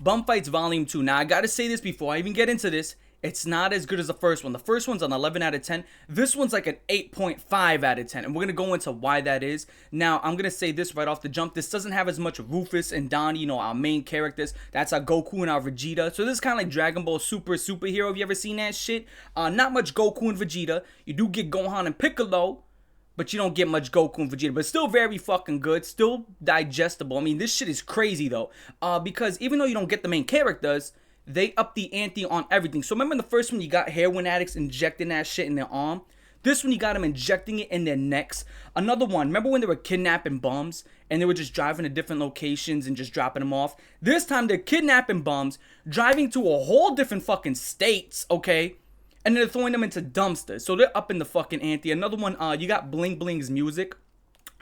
Bum Fights Volume 2. Now, I gotta say this before I even get into this. It's not as good as the first one. The first one's an 11 out of 10. This one's like an 8.5 out of 10. And we're going to go into why that is. Now, I'm going to say this right off the jump. This doesn't have as much Rufus and Donnie, our main characters. That's our Goku and our Vegeta. So this is kind of like Dragon Ball Superhero. Have you ever seen that shit? Not much Goku and Vegeta. You do get Gohan and Piccolo, but you don't get much Goku and Vegeta. But still very fucking good. Still digestible. I mean, this shit is crazy, though. Because even though you don't get the main characters, they up the ante on everything. So remember in the first one, you got heroin addicts injecting that shit in their arm? This one, you got them injecting it in their necks. Another one, remember when they were kidnapping bums and they were just driving to different locations and just dropping them off? This time, they're kidnapping bums, driving to a whole different fucking states, okay? And then they're throwing them into dumpsters. So they're up in the fucking ante. Another one, you got Bling Bling's music.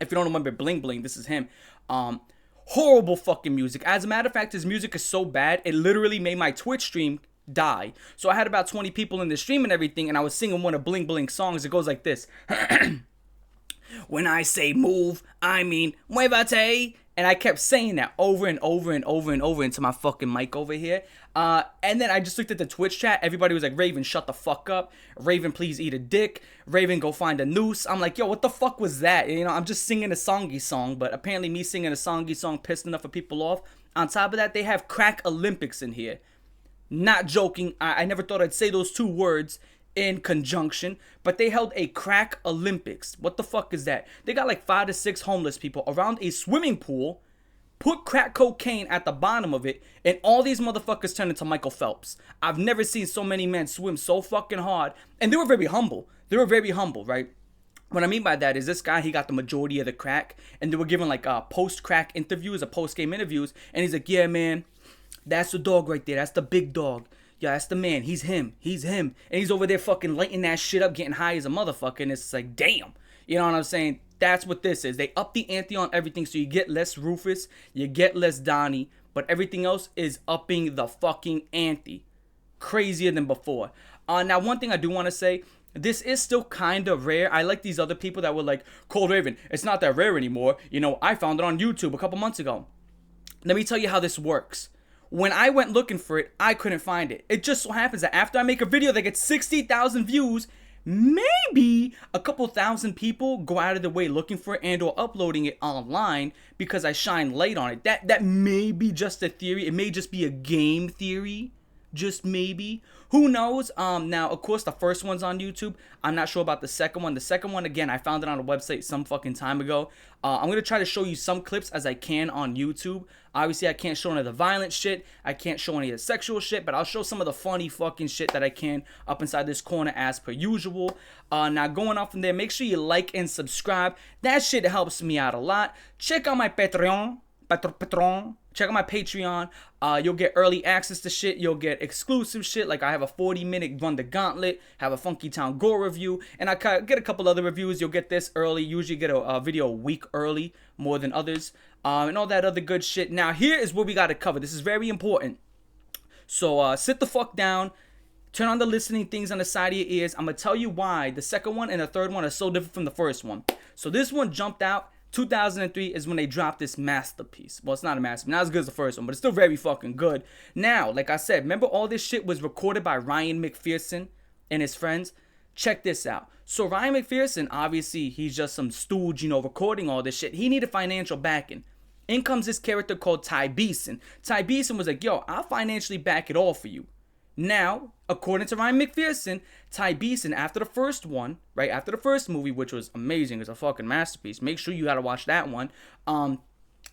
If you don't remember Bling Bling, this is him. Horrible fucking music. As a matter of fact, his music is so bad, it literally made my Twitch stream die. So I had about 20 people in the stream and everything, and I was singing one of Bling Bling's songs. It goes like this. When I say move, I mean muévate. And I kept saying that over and over and over and over into my fucking mic over here. And then I just looked at the Twitch chat. Everybody was like, Raven, shut the fuck up. Raven, please eat a dick. Raven, go find a noose. I'm like, yo, what the fuck was that? I'm just singing a songy song. But apparently me singing a songy song pissed enough of people off. On top of that, they have crack Olympics in here. Not joking. I never thought I'd say those two words in conjunction, but they held a crack Olympics. What the fuck is that? They got like 5 to 6 homeless people around a swimming pool, put crack cocaine at the bottom of it, and all these motherfuckers turned into Michael Phelps. I've never seen so many men swim so fucking hard, and they were very humble. Right? What I mean by that is this guy, he got the majority of the crack, and they were giving like post-crack interviews or post-game interviews, and he's like, yeah, man, that's the dog right there. That's the big dog. Yeah, that's the man. He's him. And he's over there fucking lighting that shit up, getting high as a motherfucker. And it's like, damn. You know what I'm saying? That's what this is. They up the ante on everything. So you get less Rufus. You get less Donnie. But everything else is upping the fucking ante. Crazier than before. Now, one thing I do want to say. This is still kind of rare. I like these other people that were like, Cold Raven, it's not that rare anymore. I found it on YouTube a couple months ago. Let me tell you how this works. When I went looking for it, I couldn't find it. It just so happens that after I make a video that gets 60,000 views, maybe a couple thousand people go out of their way looking for it and or uploading it online because I shine light on it. That may be just a theory. It may just be a game theory. Just maybe. Who knows? Now, of course, the first one's on YouTube. I'm not sure about the second one. The second one, again, I found it on a website some fucking time ago. I'm going to try to show you some clips as I can on YouTube. Obviously, I can't show any of the violent shit. I can't show any of the sexual shit. But I'll show some of the funny fucking shit that I can up inside this corner as per usual. Now, going off from there, make sure you like and subscribe. That shit helps me out a lot. Check out my Patreon. Check out my Patreon. You'll get early access to shit. You'll get exclusive shit. Like I have a 40-minute Run the Gauntlet. Have a Funky Town Gore review. And I get a couple other reviews. You'll get this early. Usually get a video a week early. More than others. And all that other good shit. Now here is what we got to cover. This is very important. So sit the fuck down. Turn on the listening things on the side of your ears. I'm going to tell you why the second one and the third one are so different from the first one. So this one jumped out. 2003 is when they dropped this masterpiece. Well, it's not a masterpiece, not as good as the first one, but it's still very fucking good. Now, like I said, remember all this shit was recorded by Ryan McPherson and his friends? Check this out. So Ryan McPherson, obviously, he's just some stooge, recording all this shit. He needed financial backing. In comes this character called Ty Beeson. Ty Beeson was like, yo, I'll financially back it all for you. Now, according to Ryan McPherson, Ty Beeson, after the first one, right, after the first movie, which was amazing, it's a fucking masterpiece, make sure you gotta watch that one,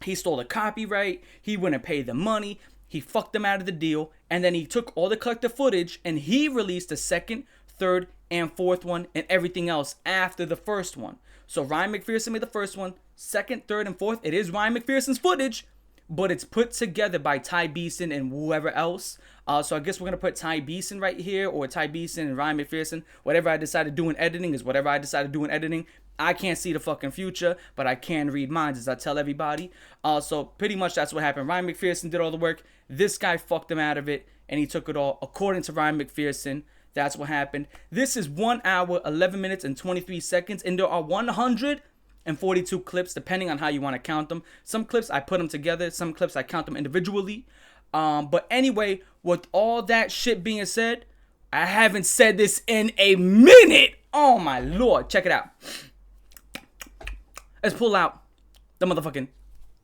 he stole the copyright, he wouldn't pay the money, he fucked them out of the deal, and then he took all the collector footage, and he released the second, third, and fourth one, and everything else after the first one. So Ryan McPherson made the first one, second, third, and fourth, it is Ryan McPherson's footage, but it's put together by Ty Beeson and whoever else. So I guess we're going to put Ty Beeson right here, or Ty Beeson and Ryan McPherson. Whatever I decide to do in editing is whatever I decide to do in editing. I can't see the fucking future, but I can read minds, as I tell everybody. So pretty much that's what happened. Ryan McPherson did all the work. This guy fucked him out of it, and he took it all. According to Ryan McPherson, that's what happened. This is 1 hour, 11 minutes, and 23 seconds, and there are 142 clips, depending on how you want to count them. Some clips I put them together. Some clips I count them individually. But anyway, with all that shit being said, I haven't said this in a minute. Oh my lord, check it out. Let's pull out the motherfucking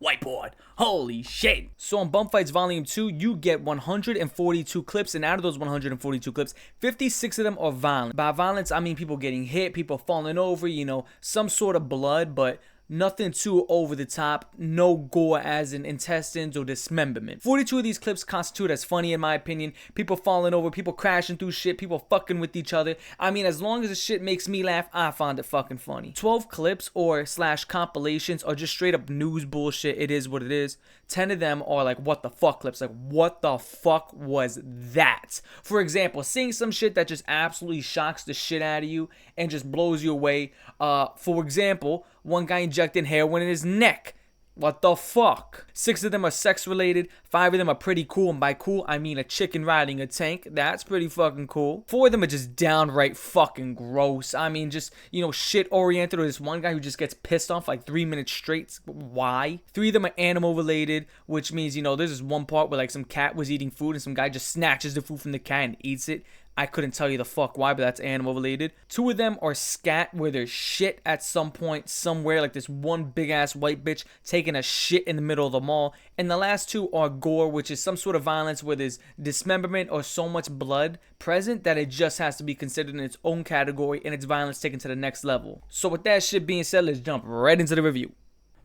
whiteboard. Holy shit. So on Bum Fights Volume 2, you get 142 clips, and out of those 142 clips, 56 of them are violent. By violence, I mean people getting hit, people falling over, you know, some sort of blood, but nothing too over the top, no gore as in intestines or dismemberment. 42 of these clips constitute as funny in my opinion. People falling over, people crashing through shit, people fucking with each other. I mean, as long as the shit makes me laugh, I find it fucking funny. 12 clips or / compilations are just straight up news bullshit. It is what it is. 10 of them are like what the fuck clips. Like, what the fuck was that? For example, seeing some shit that just absolutely shocks the shit out of you and just blows you away. For example, one guy injecting heroin in his neck. What the fuck? 6 of them are sex related. 5 of them are pretty cool. And by cool, I mean a chicken riding a tank. That's pretty fucking cool. 4 of them are just downright fucking gross. I mean, just, you know, shit oriented. Or this one guy who just gets pissed off like 3 minutes straight. Why? 3 of them are animal related, which means, you know, there's this one part where like some cat was eating food and some guy just snatches the food from the cat and eats it. I couldn't tell you the fuck why, but that's animal related. 2 of them are scat, where there's shit at some point somewhere, like this one big ass white bitch taking a shit in the middle of the mall. And the last 2 are gore, which is some sort of violence where there's dismemberment or so much blood present that it just has to be considered in its own category and its violence taken to the next level. So with that shit being said, let's jump right into the review.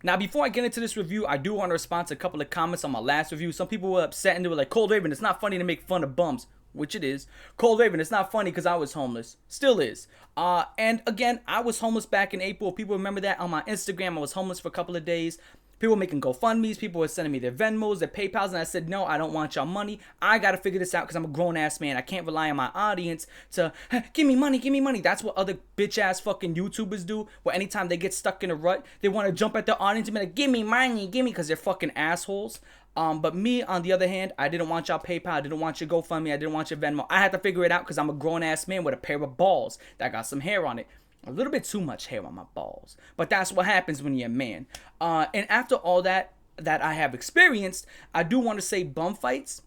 Now, before I get into this review, I do want to respond to a couple of comments on my last review. Some people were upset and they were like, Cold Raven, it's not funny to make fun of bums. Which it is. Cold Raven, it's not funny because I was homeless. Still is. And again, I was homeless back in April. People remember that on my Instagram. I was homeless for a couple of days. People were making GoFundMes. People were sending me their Venmos, their PayPals. And I said, no, I don't want y'all money. I got to figure this out because I'm a grown-ass man. I can't rely on my audience to, hey, give me money, give me money. That's what other bitch-ass fucking YouTubers do. Where anytime they get stuck in a rut, they want to jump at their audience and be like, give me money, give me, because they're fucking assholes. But me, on the other hand, I didn't want y'all PayPal, I didn't want your GoFundMe, I didn't want your Venmo. I had to figure it out because I'm a grown-ass man with a pair of balls that got some hair on it. A little bit too much hair on my balls. But that's what happens when you're a man. And after all that I have experienced, I do want to say Bum Fights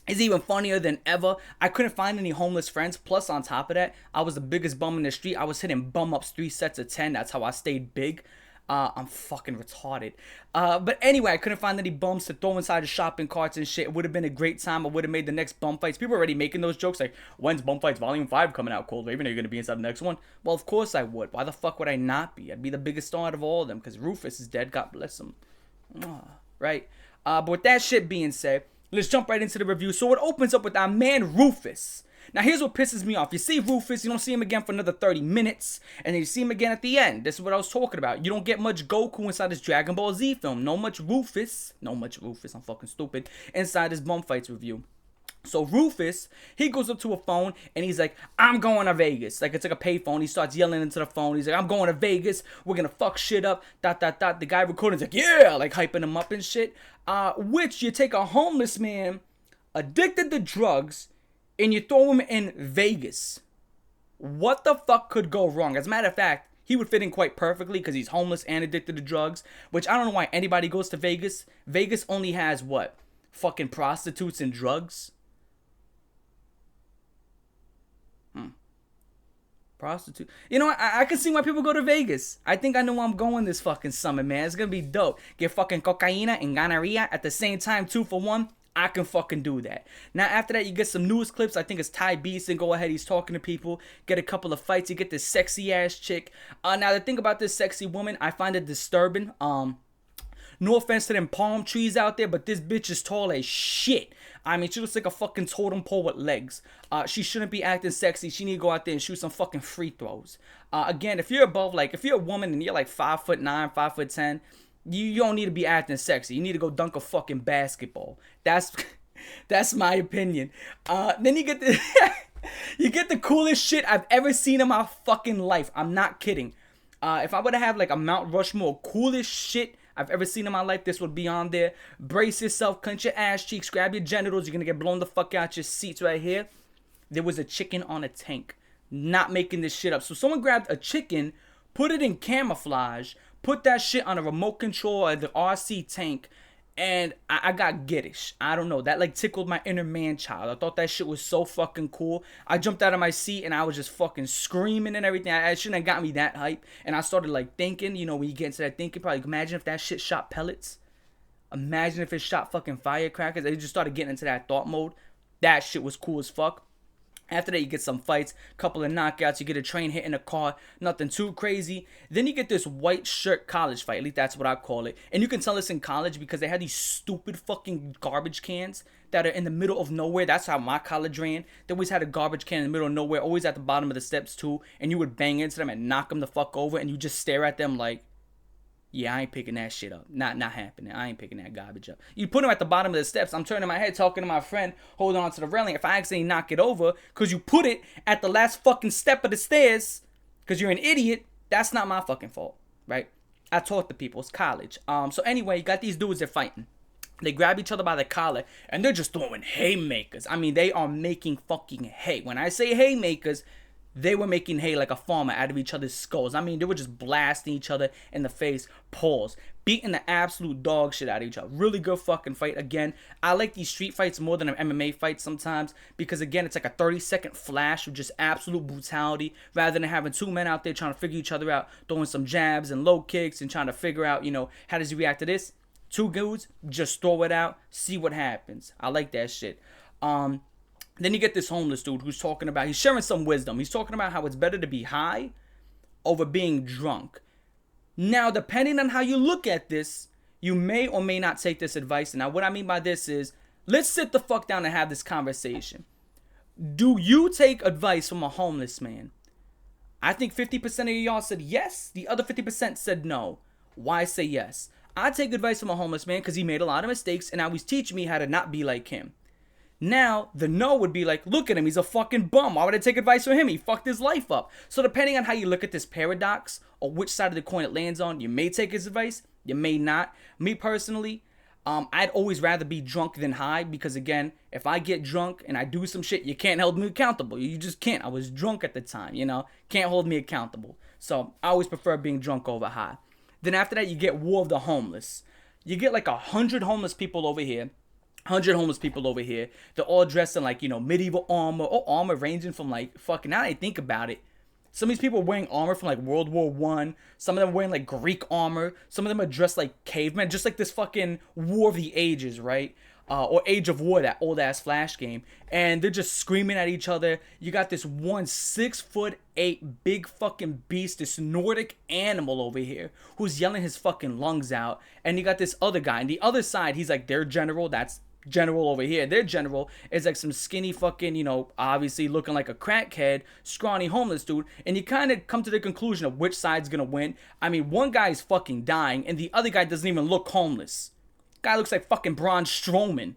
is even funnier than ever. I couldn't find any homeless friends. Plus, on top of that, I was the biggest bum in the street. I was hitting bum ups 3 sets of 10. That's how I stayed big. I'm fucking retarded. But anyway, I couldn't find any bums to throw inside the shopping carts and shit. It would have been a great time. I would have made the next Bum Fights. People are already making those jokes like, when's Bum Fights Volume 5 coming out, Cold Raven? Are you going to be inside the next one? Well, of course I would. Why the fuck would I not be? I'd be the biggest star out of all of them because Rufus is dead. God bless him. Right? But with that shit being said, let's jump right into the review. So it opens up with our man Rufus. Now, here's what pisses me off. You see Rufus, you don't see him again for another 30 minutes, and then you see him again at the end. This is what I was talking about. You don't get much Goku inside this Dragon Ball Z film. No much Rufus, I'm fucking stupid, inside this Bum Fights review. So Rufus, he goes up to a phone, and he's like, I'm going to Vegas. Like, it's like a payphone. He starts yelling into the phone. He's like, I'm going to Vegas. We're going to fuck shit up. ... The guy recording's like, yeah, like hyping him up and shit. Which you take a homeless man, addicted to drugs, and you throw him in Vegas. What the fuck could go wrong? As a matter of fact, he would fit in quite perfectly because he's homeless and addicted to drugs, which I don't know why anybody goes to Vegas. Vegas only has what? Fucking prostitutes and drugs? Prostitute. You know what? I can see why people go to Vegas. I think I know where I'm going this fucking summer, man. It's gonna be dope. Get fucking cocaina and gonorrhea at the same time, 2 for 1. I can fucking do that. Now, after that, you get some news clips. I think it's Ty Beeson. Go ahead. He's talking to people. Get a couple of fights. You get this sexy-ass chick. Now, the thing about this sexy woman, I find it disturbing. No offense to them palm trees out there, but this bitch is tall as shit. I mean, she looks like a fucking totem pole with legs. She shouldn't be acting sexy. She need to go out there and shoot some fucking free throws. Again, if you're above, like, if you're a woman and you're like 5'9", 5'10", you don't need to be acting sexy. You need to go dunk a fucking basketball. That's my opinion. Then you get the you get the coolest shit I've ever seen in my fucking life. I'm not kidding. If I were to have like a Mount Rushmore coolest shit I've ever seen in my life, this would be on there. Brace yourself, clench your ass cheeks, grab your genitals. You're gonna get blown the fuck out your seats right here. There was a chicken on a tank. Not making this shit up. So someone grabbed a chicken, put it in camouflage, put that shit on a remote control of the RC tank, And I got giddish. I don't know. That like tickled my inner man child. I thought that shit was so fucking cool. I jumped out of my seat and I was just fucking screaming and everything. I shouldn't have got me that hype. And I started like thinking, you know, when you get into that thinking, probably imagine if that shit shot pellets. Imagine if it shot fucking firecrackers. I just started getting into that thought mode. That shit was cool as fuck. After that, you get some fights, couple of knockouts, you get a train hitting a car, nothing too crazy. Then you get this white shirt college fight, at least that's what I call it. And you can tell this in college because they had these stupid fucking garbage cans that are in the middle of nowhere. That's how my college ran. They always had a garbage can in the middle of nowhere, always at the bottom of the steps too. And you would bang into them and knock them the fuck over, and you just stare at them like, yeah, I ain't picking that shit up. Not happening. I ain't picking that garbage up. You put them at the bottom of the steps. I'm turning my head, talking to my friend, holding on to the railing. If I accidentally knock it over, because you put it at the last fucking step of the stairs, because you're an idiot, that's not my fucking fault, right? I taught the people. It's college. So anyway, you got these dudes, they're fighting. They grab each other by the collar, and they're just throwing haymakers. I mean, they are making fucking hay. When I say haymakers, they were making hay like a farmer out of each other's skulls. I mean, they were just blasting each other in the face. Pause. Beating the absolute dog shit out of each other. Really good fucking fight. Again, I like these street fights more than an MMA fight sometimes. Because again, it's like a 30-second flash of just absolute brutality. Rather than having two men out there trying to figure each other out. Throwing some jabs and low kicks and trying to figure out, you know, how does he react to this? Two dudes, just throw it out. See what happens. I like that shit. Then you get this homeless dude who's talking about, he's sharing some wisdom. He's talking about how it's better to be high over being drunk. Now, depending on how you look at this, you may or may not take this advice. Now, what I mean by this is, let's sit the fuck down and have this conversation. Do you take advice from a homeless man? I think 50% of y'all said yes. The other 50% said no. Why say yes? I take advice from a homeless man because he made a lot of mistakes and now he's teaching me how to not be like him. Now, the no would be like, look at him, he's a fucking bum. Why would I take advice from him? He fucked his life up. So depending on how you look at this paradox, or which side of the coin it lands on, you may take his advice, you may not. Me personally, I'd always rather be drunk than high, because again, if I get drunk and I do some shit, you can't hold me accountable. You just can't. I was drunk at the time, you know? Can't hold me accountable. So I always prefer being drunk over high. Then after that, you get War of the Homeless. You get like 100 homeless people over here. 100 homeless people over here. They're all dressed in like, you know, medieval armor, or armor ranging from like fucking, now that I think about it, some of these people are wearing armor from like World War I. Some of them are wearing like Greek armor. Some of them are dressed like cavemen, just like this fucking War of the Ages, right? Or Age of War, that old ass Flash game. And they're just screaming at each other. You got this one 6'8" big fucking beast, this Nordic animal over here, who's yelling his fucking lungs out. And you got this other guy. On the other side, he's like their general. That's general over here. Their general is like some skinny fucking, you know, obviously looking like a crackhead, scrawny homeless dude. And you kind of come to the conclusion of which side's gonna win. I mean, one guy is fucking dying, and the other guy doesn't even look homeless. Guy looks like fucking Braun Strowman.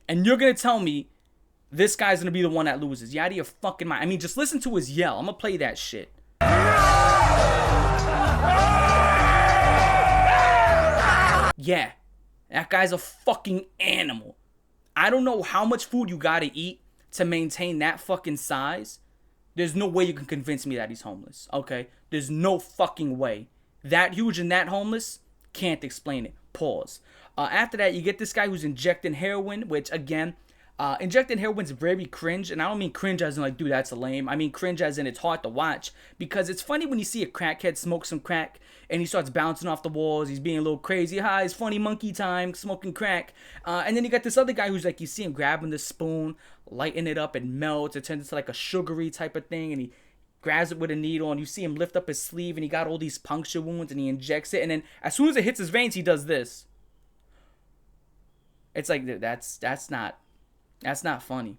And you're gonna tell me this guy's gonna be the one that loses? You out of your fucking mind. I mean, just listen to his yell. I'm gonna play that shit. Yeah, that guy's a fucking animal. I don't know how much food you gotta eat to maintain that fucking size. There's no way you can convince me that he's homeless, okay? There's no fucking way. That huge and that homeless, can't explain it. Pause. After that, you get this guy who's injecting heroin, which, again, injecting heroin's very cringe. And I don't mean cringe as in, like, dude, that's a lame. I mean cringe as in it's hard to watch. Because it's funny when you see a crackhead smoke some crack and he starts bouncing off the walls. He's being a little crazy. Hi, it's funny monkey time, smoking crack. And then you got this other guy who's, like, you see him grabbing the spoon, lighting it up, and melts. It turns into, like, a sugary type of thing. And he grabs it with a needle, and you see him lift up his sleeve, and he got all these puncture wounds, and he injects it. And then as soon as it hits his veins, he does this. It's like, that's not funny.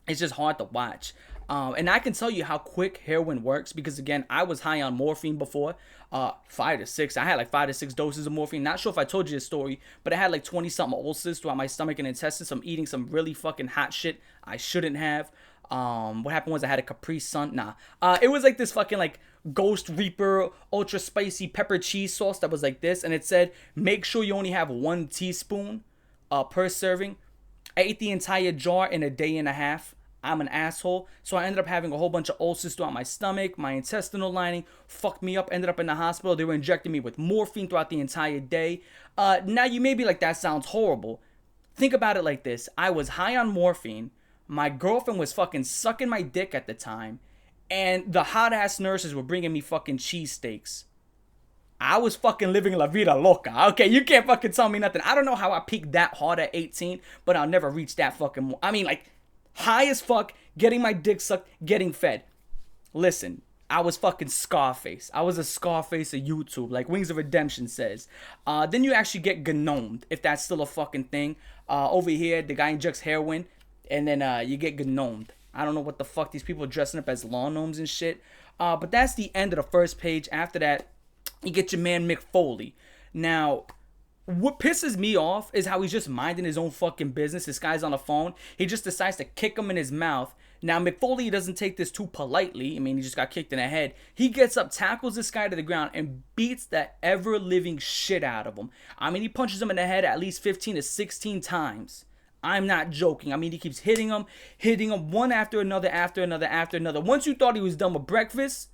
It's just hard to watch. And I can tell you how quick heroin works because, again, I was high on morphine before. 5 to 6. I had like 5 to 6 doses of morphine. Not sure if I told you this story, but I had like 20-something ulcers throughout my stomach and intestines from eating some really fucking hot shit I shouldn't have. What happened was I had a Capri Sun. It was like this fucking like Ghost Reaper ultra spicy pepper cheese sauce that was like this. And it said, make sure you only have 1 teaspoon per serving. I ate the entire jar in a day and a half. I'm an asshole. So I ended up having a whole bunch of ulcers throughout my stomach, my intestinal lining, fucked me up, ended up in the hospital. They were injecting me with morphine throughout the entire day. Now you may be like, that sounds horrible. Think about it like this. I was high on morphine. My girlfriend was fucking sucking my dick at the time. And the hot ass nurses were bringing me fucking cheesesteaks. I was fucking living la vida loca. Okay, you can't fucking tell me nothing. I don't know how I peaked that hard at 18, but I'll never reach that fucking... I mean, like, high as fuck, getting my dick sucked, getting fed. Listen, I was fucking Scarface. I was a Scarface of YouTube, like Wings of Redemption says. Then you actually get gnomed, if that's still a fucking thing. Over here, the guy injects heroin, and then you get gnomed. I don't know what the fuck these people are dressing up as lawn gnomes and shit. But that's the end of the first page. After that, you get your man Mick Foley. Now, what pisses me off is how he's just minding his own fucking business. This guy's on the phone. He just decides to kick him in his mouth. Now, Mick Foley doesn't take this too politely. I mean, he just got kicked in the head. He gets up, tackles this guy to the ground, and beats the ever-living shit out of him. I mean, he punches him in the head at least 15 to 16 times. I'm not joking. I mean, he keeps hitting him one after another, after another. Once you thought he was done with breakfast,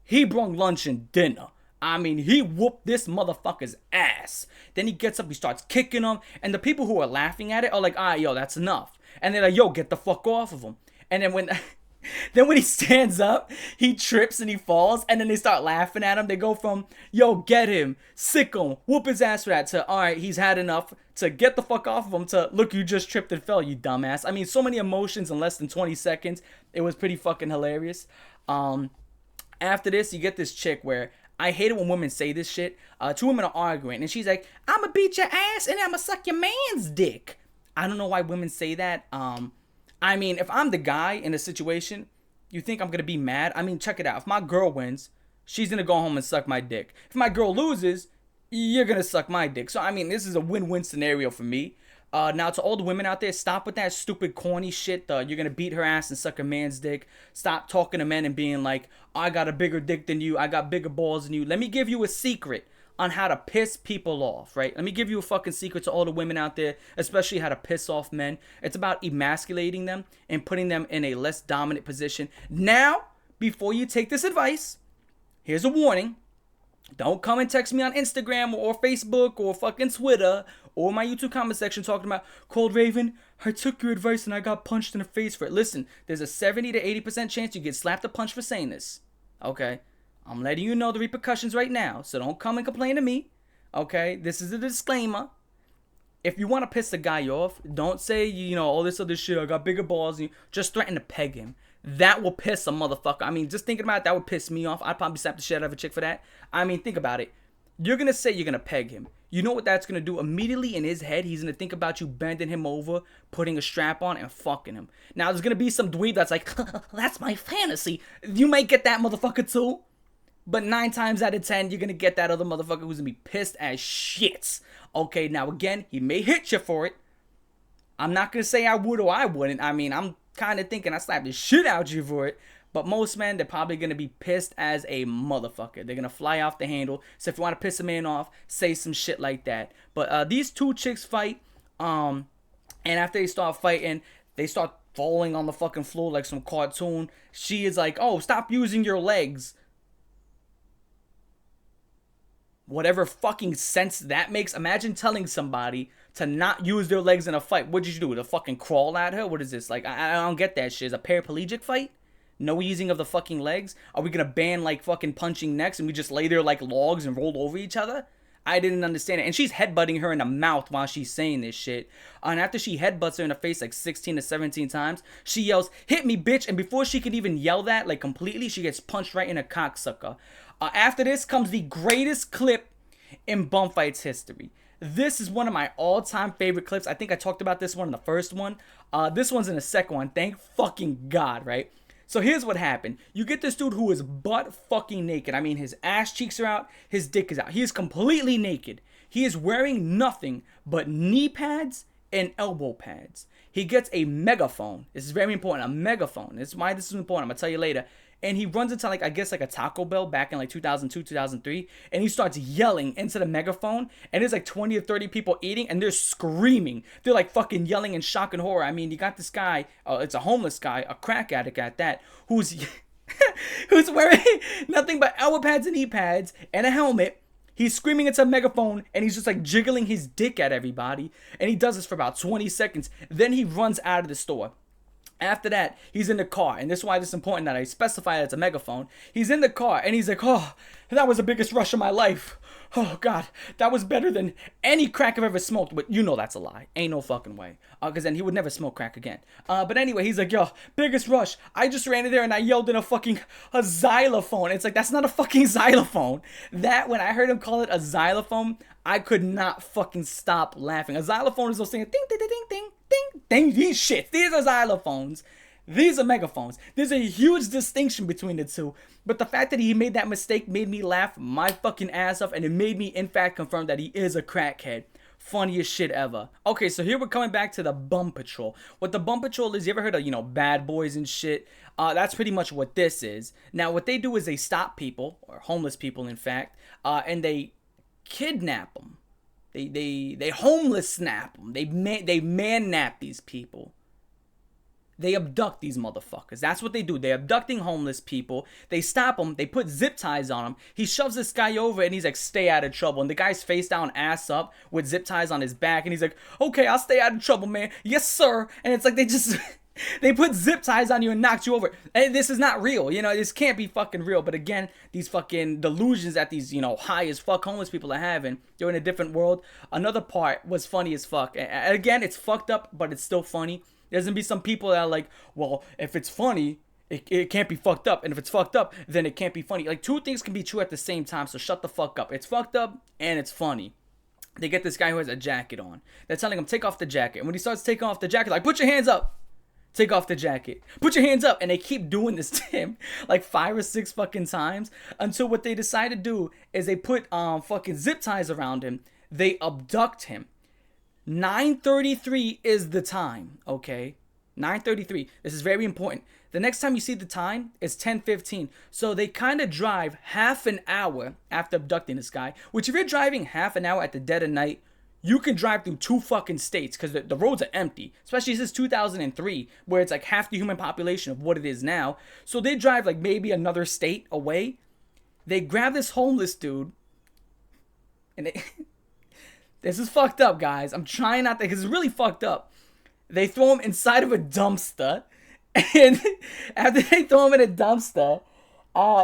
he brung lunch and dinner. I mean, he whooped this motherfucker's ass. Then he gets up, he starts kicking him, and the people who are laughing at it are like, yo, that's enough. And they're like, yo, get the fuck off of him. And then when he stands up, he trips and he falls, and then they start laughing at him. They go from, yo, get him, sick him, whoop his ass for that, to, all right, he's had enough, to get the fuck off of him, to, look, you just tripped and fell, you dumbass. I mean, so many emotions in less than 20 seconds. It was pretty fucking hilarious. After this, you get this chick where, I hate it when women say this shit. Two women are arguing, and she's like, I'ma beat your ass and I'ma suck your man's dick. I don't know why women say that. I mean, if I'm the guy in a situation, you think I'm gonna be mad? I mean, check it out. If my girl wins, she's gonna go home and suck my dick. If my girl loses, you're gonna suck my dick. So, I mean, this is a win-win scenario for me. Now, to all the women out there, stop with that stupid, corny shit. You're going to beat her ass and suck a man's dick. Stop talking to men and being like, I got a bigger dick than you. I got bigger balls than you. Let me give you a secret on how to piss people off, right? Let me give you a fucking secret to all the women out there, especially how to piss off men. It's about emasculating them and putting them in a less dominant position. Now, before you take this advice, here's a warning. Don't come and text me on Instagram or Facebook or fucking Twitter or my YouTube comment section talking about, Cold Raven, I took your advice and I got punched in the face for it. Listen, there's a 70 to 80% chance you get slapped a punch for saying this. Okay? I'm letting you know the repercussions right now, so don't come and complain to me. Okay? This is a disclaimer. If you want to piss a guy off, don't say, all this other shit, I got bigger balls. And just threaten to peg him. That will piss a motherfucker. I mean, just thinking about it, that would piss me off. I'd probably slap the shit out of a chick for that. I mean, think about it. You're going to say you're going to peg him. You know what that's going to do? Immediately in his head, he's going to think about you bending him over, putting a strap on, and fucking him. Now, there's going to be some dweeb that's like, that's my fantasy. You might get that motherfucker too. But 9 times out of 10, you're going to get that other motherfucker who's going to be pissed as shit. Okay, now again, he may hit you for it. I'm not going to say I would or I wouldn't. I mean, I'm kind of thinking I slapped the shit out of you for it. But most men, they're probably going to be pissed as a motherfucker. They're going to fly off the handle. So if you want to piss a man off, say some shit like that. But these two chicks fight. And after they start fighting, they start falling on the fucking floor like some cartoon. She is like, oh, stop using your legs. Whatever fucking sense that makes. Imagine telling somebody to not use their legs in a fight. What did you do? To fucking crawl at her? What is this? Like, I don't get that shit. Is a paraplegic fight? No using of the fucking legs? Are we gonna ban, like, fucking punching necks and we just lay there like logs and roll over each other? I didn't understand it. And she's headbutting her in the mouth while she's saying this shit. And after she headbutts her in the face like 16 to 17 times, she yells, hit me, bitch. And before she could even yell that, like, completely, she gets punched right in a cocksucker. After this comes the greatest clip in bum fights history. This is one of my all-time favorite clips. I think I talked about this one in the first one. This one's in the second one. Thank fucking God, right? So here's what happened. You get this dude who is butt fucking naked. I mean, his ass cheeks are out. His dick is out. He is completely naked. He is wearing nothing but knee pads and elbow pads. He gets a megaphone. This is very important. A megaphone. This is why this is important. I'm going to tell you later. And he runs into like, I guess like a Taco Bell back in like 2002, 2003. And he starts yelling into the megaphone. And there's like 20 or 30 people eating. And they're screaming. They're like fucking yelling in shock and horror. I mean, you got this guy. It's a homeless guy. A crack addict at that. Who's wearing nothing but elbow pads and knee pads. And a helmet. He's screaming into a megaphone. And he's just like jiggling his dick at everybody. And he does this for about 20 seconds. Then he runs out of the store. After that, he's in the car, and this is why it's important that I specify that it's a megaphone. He's in the car, and he's like, oh, that was the biggest rush of my life. Oh, God, that was better than any crack I've ever smoked. But you know that's a lie. Ain't no fucking way. Because then he would never smoke crack again. But anyway, he's like, yo, biggest rush. I just ran in there, and I yelled in a xylophone. It's like, that's not a fucking xylophone. That, when I heard him call it a xylophone, I could not fucking stop laughing. A xylophone is those things, ding, ding, ding, ding, ding. Ding, ding, these shits. These are xylophones. These are megaphones. There's a huge distinction between the two. But the fact that he made that mistake made me laugh my fucking ass off. And it made me, in fact, confirm that he is a crackhead. Funniest shit ever. Okay, so here we're coming back to the bum patrol. What the bum patrol is, you ever heard of, bad boys and shit? That's pretty much what this is. Now, what they do is they stop people, or homeless people, in fact, and they kidnap them. They homeless snap them. They man nap these people. They abduct these motherfuckers. That's what they do. They're abducting homeless people. They stop them. They put zip ties on him. He shoves this guy over and he's like, stay out of trouble. And the guy's face down, ass up with zip ties on his back. And he's like, okay, I'll stay out of trouble, man. Yes, sir. And it's like they just... They put zip ties on you and knocked you over. And this is not real. This can't be fucking real. But again, these fucking delusions that these, high as fuck homeless people are having. They're in a different world. Another part was funny as fuck. And again, it's fucked up, but it's still funny. There's gonna be some people that are like, well, if it's funny, it can't be fucked up. And if it's fucked up, then it can't be funny. Like, two things can be true at the same time. So shut the fuck up. It's fucked up and it's funny. They get this guy who has a jacket on. They're telling him, take off the jacket. And when he starts taking off the jacket, like, put your hands up. Take off the jacket. Put your hands up. And they keep doing this to him like 5 or 6 fucking times until what they decide to do is they put fucking zip ties around him. They abduct him. 9:33 is the time, okay? 9:33. This is very important. The next time you see the time is 10:15. So they kind of drive half an hour after abducting this guy, which if you're driving half an hour at the dead of night, you can drive through 2 fucking states because the roads are empty. Especially since 2003, where it's like half the human population of what it is now. So they drive like maybe another state away. They grab this homeless dude. And they... This is fucked up, guys. I'm trying not to, because it's really fucked up. They throw him inside of a dumpster. And after they throw him in a dumpster...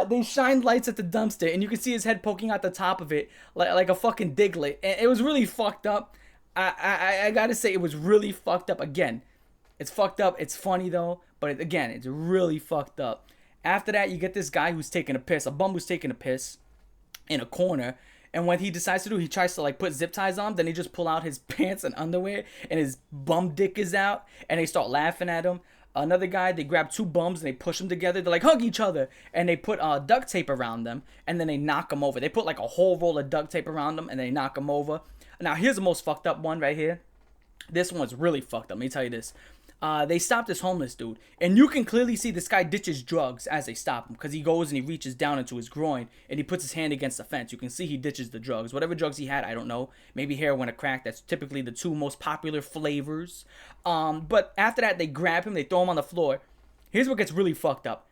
they shine lights at the dumpster, and you can see his head poking out the top of it like a fucking Diglett. And it was really fucked up. I gotta say, it was really fucked up. Again, it's fucked up. It's funny, though. But again, it's really fucked up. After that, you get this guy who's taking a piss. A bum who's taking a piss in a corner. And what he decides to do, he tries to like put zip ties on him. Then he just pull out his pants and underwear, and his bum dick is out. And they start laughing at him. Another guy, they grab 2 bums and they push them together. They're like, hug each other. And they put duct tape around them. And then they knock them over. They put like a whole roll of duct tape around them and they knock them over. Now, here's the most fucked up one right here. This one's really fucked up. Let me tell you this. They stop this homeless dude. And you can clearly see this guy ditches drugs as they stop him. Because he goes and he reaches down into his groin. And he puts his hand against the fence. You can see he ditches the drugs. Whatever drugs he had, I don't know. Maybe heroin or crack. That's typically the 2 most popular flavors. But after that, they grab him. They throw him on the floor. Here's what gets really fucked up.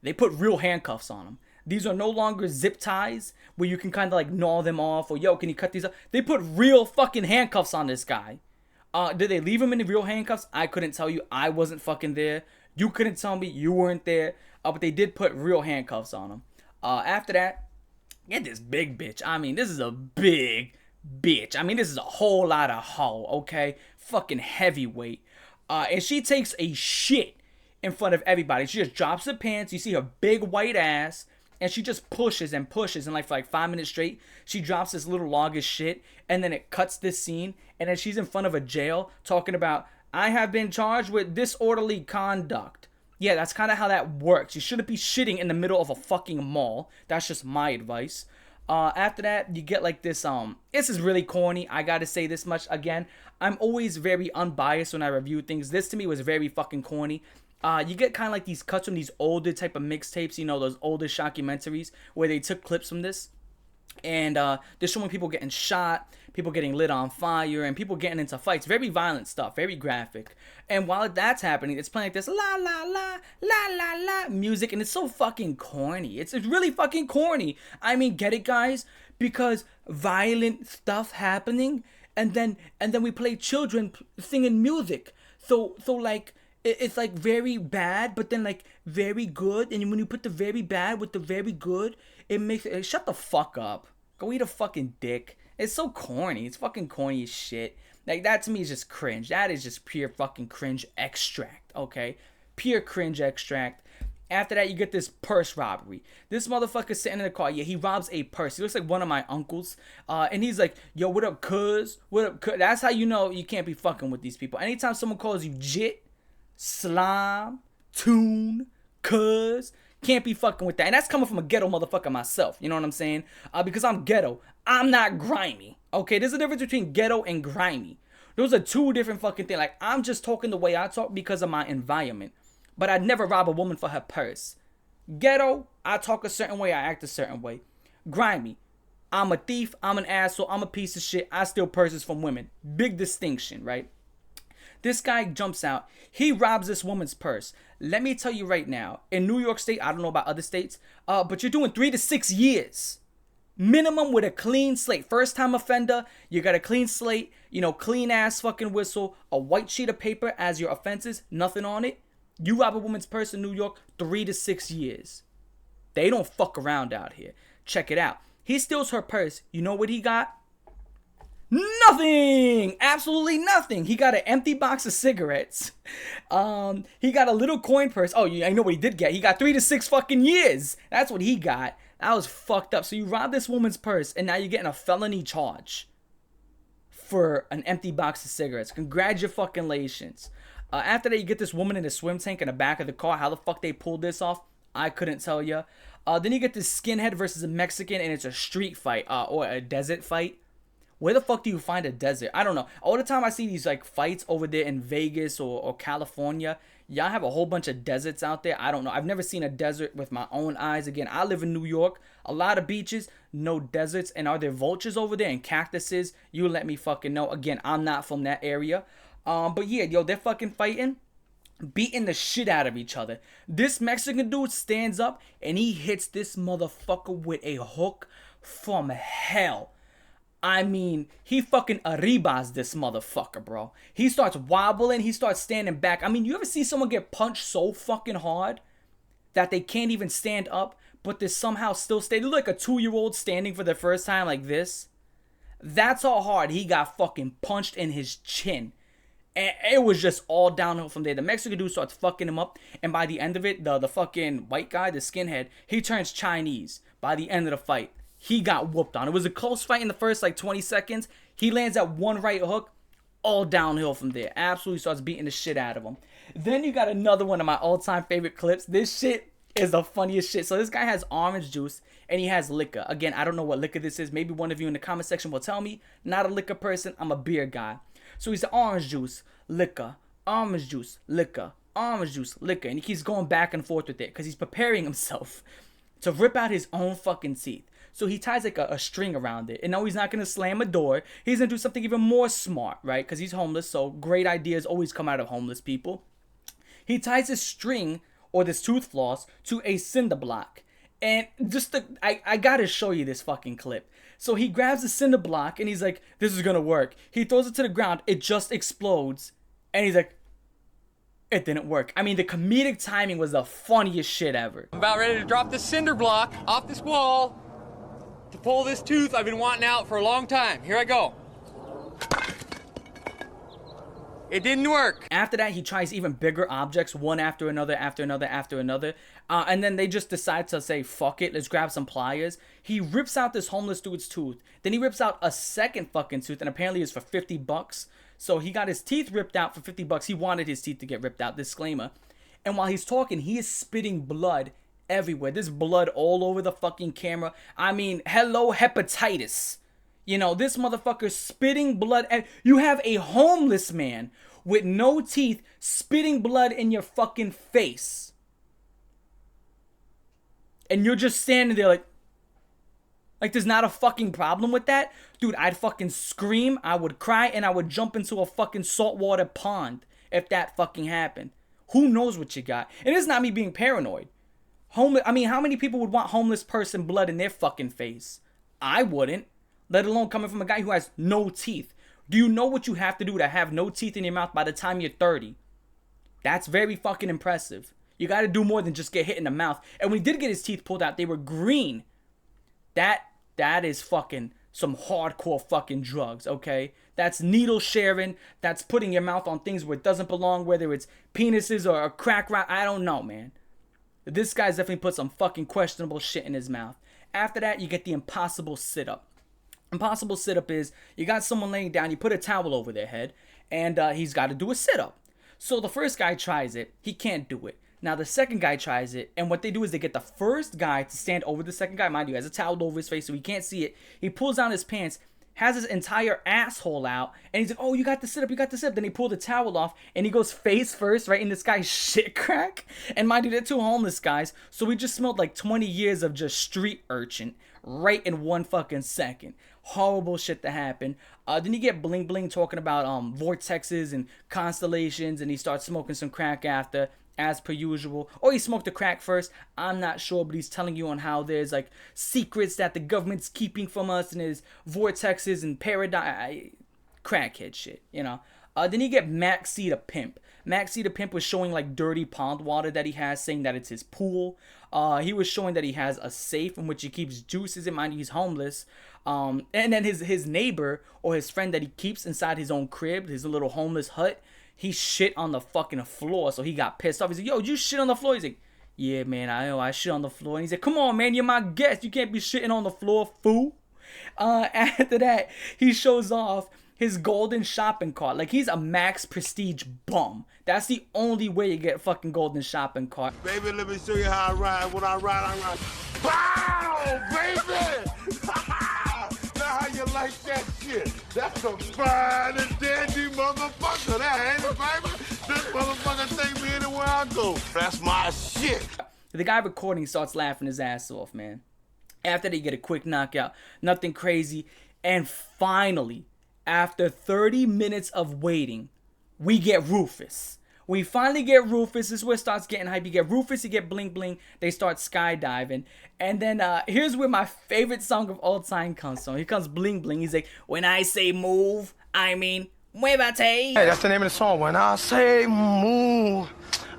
They put real handcuffs on him. These are no longer zip ties where you can kind of like gnaw them off. Or, yo, can you cut these up? They put real fucking handcuffs on this guy. Did they leave him in the real handcuffs? I couldn't tell you. I wasn't fucking there. You couldn't tell me. You weren't there. But they did put real handcuffs on him. After that, get this big bitch. I mean, this is a big bitch. I mean, this is a whole lot of hoe, okay? Fucking heavyweight. And she takes a shit in front of everybody. She just drops her pants. You see her big white ass. And she just pushes and pushes. And like for like 5 minutes straight, she drops this little log of shit. And then it cuts this scene. And then she's in front of a jail talking about, I have been charged with disorderly conduct. Yeah, that's kind of how that works. You shouldn't be shitting in the middle of a fucking mall. That's just my advice. After that, you get like this. This is really corny. I gotta say this much again. I'm always very unbiased when I review things. This to me was very fucking corny. You get kind of like these cuts from these older type of mixtapes, you know, those older shockumentaries where they took clips from this. And they're showing people getting shot, people getting lit on fire, and people getting into fights. Very violent stuff, very graphic. And while that's happening, it's playing like this la la la la la la music, and it's so fucking corny. It's really fucking corny. I mean, get it, guys? Because violent stuff happening, and then we play children singing music. So like it's like very bad, but then like very good. And when you put the very bad with the very good, it makes it. Shut the fuck up. Go eat a fucking dick. It's so corny. It's fucking corny as shit. Like that to me is just cringe. That is just pure fucking cringe extract. Okay, pure cringe extract. After that, you get this purse robbery. This motherfucker sitting in the car. Yeah, he robs a purse. He looks like one of my uncles. And he's like, yo, what up, cuz? What up, cuz? That's how you know you can't be fucking with these people. Anytime someone calls you jit, slime, tune, cuz, can't be fucking with that. And that's coming from a ghetto motherfucker myself. You know what I'm saying? Because I'm ghetto. I'm not grimy. Okay, there's a difference between ghetto and grimy. Those are two different fucking things. Like, I'm just talking the way I talk because of my environment. But I'd never rob a woman for her purse. Ghetto, I talk a certain way, I act a certain way. Grimy, I'm a thief, I'm an asshole, I'm a piece of shit, I steal purses from women. Big distinction, right? This guy jumps out, he robs this woman's purse. Let me tell you right now, in New York State, I don't know about other states, but you're doing 3 to 6 years. Minimum with a clean slate. First time offender, you got a clean slate, you know, clean ass fucking whistle, a white sheet of paper as your offenses, nothing on it. You rob a woman's purse in New York, 3 to 6 years. They don't fuck around out here. Check it out. He steals her purse. You know what he got? Nothing! Absolutely nothing. He got an empty box of cigarettes. He got a little coin purse. Oh, I know what he did get. He got 3 to 6 fucking years. That's what he got. That was fucked up. So you robbed this woman's purse, and now you're getting a felony charge for an empty box of cigarettes. Congratulations. After that, you get this woman in a swim tank in the back of the car. How the fuck they pulled this off, I couldn't tell you. Then you get this skinhead versus a Mexican, and it's a street fight or a desert fight. Where the fuck do you find a desert? I don't know. All the time I see these like fights over there in Vegas or California. Y'all have a whole bunch of deserts out there. I don't know. I've never seen a desert with my own eyes. Again, I live in New York. A lot of beaches, no deserts. And are there vultures over there and cactuses? You let me fucking know. Again, I'm not from that area. But yeah, yo, they're fucking fighting, beating the shit out of each other. This Mexican dude stands up and he hits this motherfucker with a hook from hell. I mean, he fucking arribas this motherfucker, bro. He starts wobbling, he starts standing back. I mean, you ever see someone get punched so fucking hard that they can't even stand up, but they somehow still stay? They look like a 2-year-old standing for the first time like this. That's how hard he got fucking punched in his chin. And it was just all downhill from there. The Mexican dude starts fucking him up. And by the end of it, the fucking white guy, the skinhead, he turns Chinese. By the end of the fight, he got whooped on. It was a close fight in the first like 20 seconds. He lands that one right hook. All downhill from there. Absolutely starts beating the shit out of him. Then you got another one of my all-time favorite clips. This shit is the funniest shit. So this guy has orange juice and he has liquor. Again, I don't know what liquor this is. Maybe one of you in the comment section will tell me. Not a liquor person. I'm a beer guy. So he's the orange juice, liquor, orange juice, liquor, orange juice, liquor. And he keeps going back and forth with it because he's preparing himself to rip out his own fucking teeth. So he ties like a string around it. And no, he's not going to slam a door. He's going to do something even more smart, right? Because he's homeless, so great ideas always come out of homeless people. He ties this string or this tooth floss to a cinder block. And just I got to show you this fucking clip. So he grabs the cinder block and he's like, this is going to work. He throws it to the ground. It just explodes. And he's like, it didn't work. I mean, the comedic timing was the funniest shit ever. I'm about ready to drop this cinder block off this wall to pull this tooth I've been wanting out for a long time. Here I go. It didn't work. After that, he tries even bigger objects, one after another, after another, after another. And then they just decide to say, fuck it, let's grab some pliers. He rips out this homeless dude's tooth. Then he rips out a second fucking tooth, and apparently it's for $50. So he got his teeth ripped out for $50. He wanted his teeth to get ripped out, disclaimer. And while he's talking, he is spitting blood everywhere. There's blood all over the fucking camera. I mean, hello hepatitis. You know, this motherfucker spitting blood. And you have a homeless man with no teeth spitting blood in your fucking face. And you're just standing there like there's not a fucking problem with that? Dude, I'd fucking scream, I would cry, and I would jump into a fucking saltwater pond if that fucking happened. Who knows what you got? And it's not me being paranoid. I mean, how many people would want homeless person blood in their fucking face? I wouldn't. Let alone coming from a guy who has no teeth. Do you know what you have to do to have no teeth in your mouth by the time you're 30? That's very fucking impressive. You gotta do more than just get hit in the mouth. And when he did get his teeth pulled out, they were green. That is fucking some hardcore fucking drugs, okay? That's needle sharing. That's putting your mouth on things where it doesn't belong, whether it's penises or a crack rock. I don't know, man. This guy's definitely put some fucking questionable shit in his mouth. After that, you get the impossible sit-up. Impossible sit-up is you got someone laying down, you put a towel over their head, and he's got to do a sit-up. So the first guy tries it. He can't do it. Now the second guy tries it, and what they do is they get the first guy to stand over the second guy. Mind you, he has a towel over his face so he can't see it. He pulls down his pants, has his entire asshole out, and he's like, oh, you got the sit-up, you got the sit-up. Then he pulled the towel off, and he goes face first right in this guy's shit crack. And mind you, they're two homeless guys, so we just smelled like 20 years of just street urchin right in one fucking second. Horrible shit to happen. Then you get Bling Bling talking about vortexes and constellations, and he starts smoking some crack after, as per usual. Or he smoked the crack first, I'm not sure, but he's telling you on how there's like secrets that the government's keeping from us, and there's vortexes and paradigm crackhead shit, you know. Then you get Maxie the Pimp. Maxie the Pimp was showing like dirty pond water that he has, saying that it's his pool. He was showing that he has a safe in which he keeps juices in. Mind you, he's homeless. And then his neighbor or his friend that he keeps inside his own crib, his little homeless hut, he shit on the fucking floor. So he got pissed off. He's like, yo, you shit on the floor? He's like, yeah, man, I know, I shit on the floor. And he's like, come on, man, you're my guest. You can't be shitting on the floor, fool. After that, he shows off his golden shopping cart. Like, he's a max prestige bum. That's the only way you get a fucking golden shopping cart. Baby, let me show you how I ride. When I ride, I ride. Bow, baby! Now how you like that shit? That's a fine and dandy motherfucker. That ain't it, baby? This motherfucker take me anywhere I go. That's my shit. The guy recording starts laughing his ass off, man. After they get a quick knockout, nothing crazy. And finally, after 30 minutes of waiting, we get Rufus. We finally get Rufus. This is where it starts getting hype. You get Rufus, you get Bling Bling. They start skydiving. And then here's where my favorite song of all time comes from. Here comes Bling Bling. He's like, when I say move, I mean muévete. Hey, that's the name of the song. When I say move,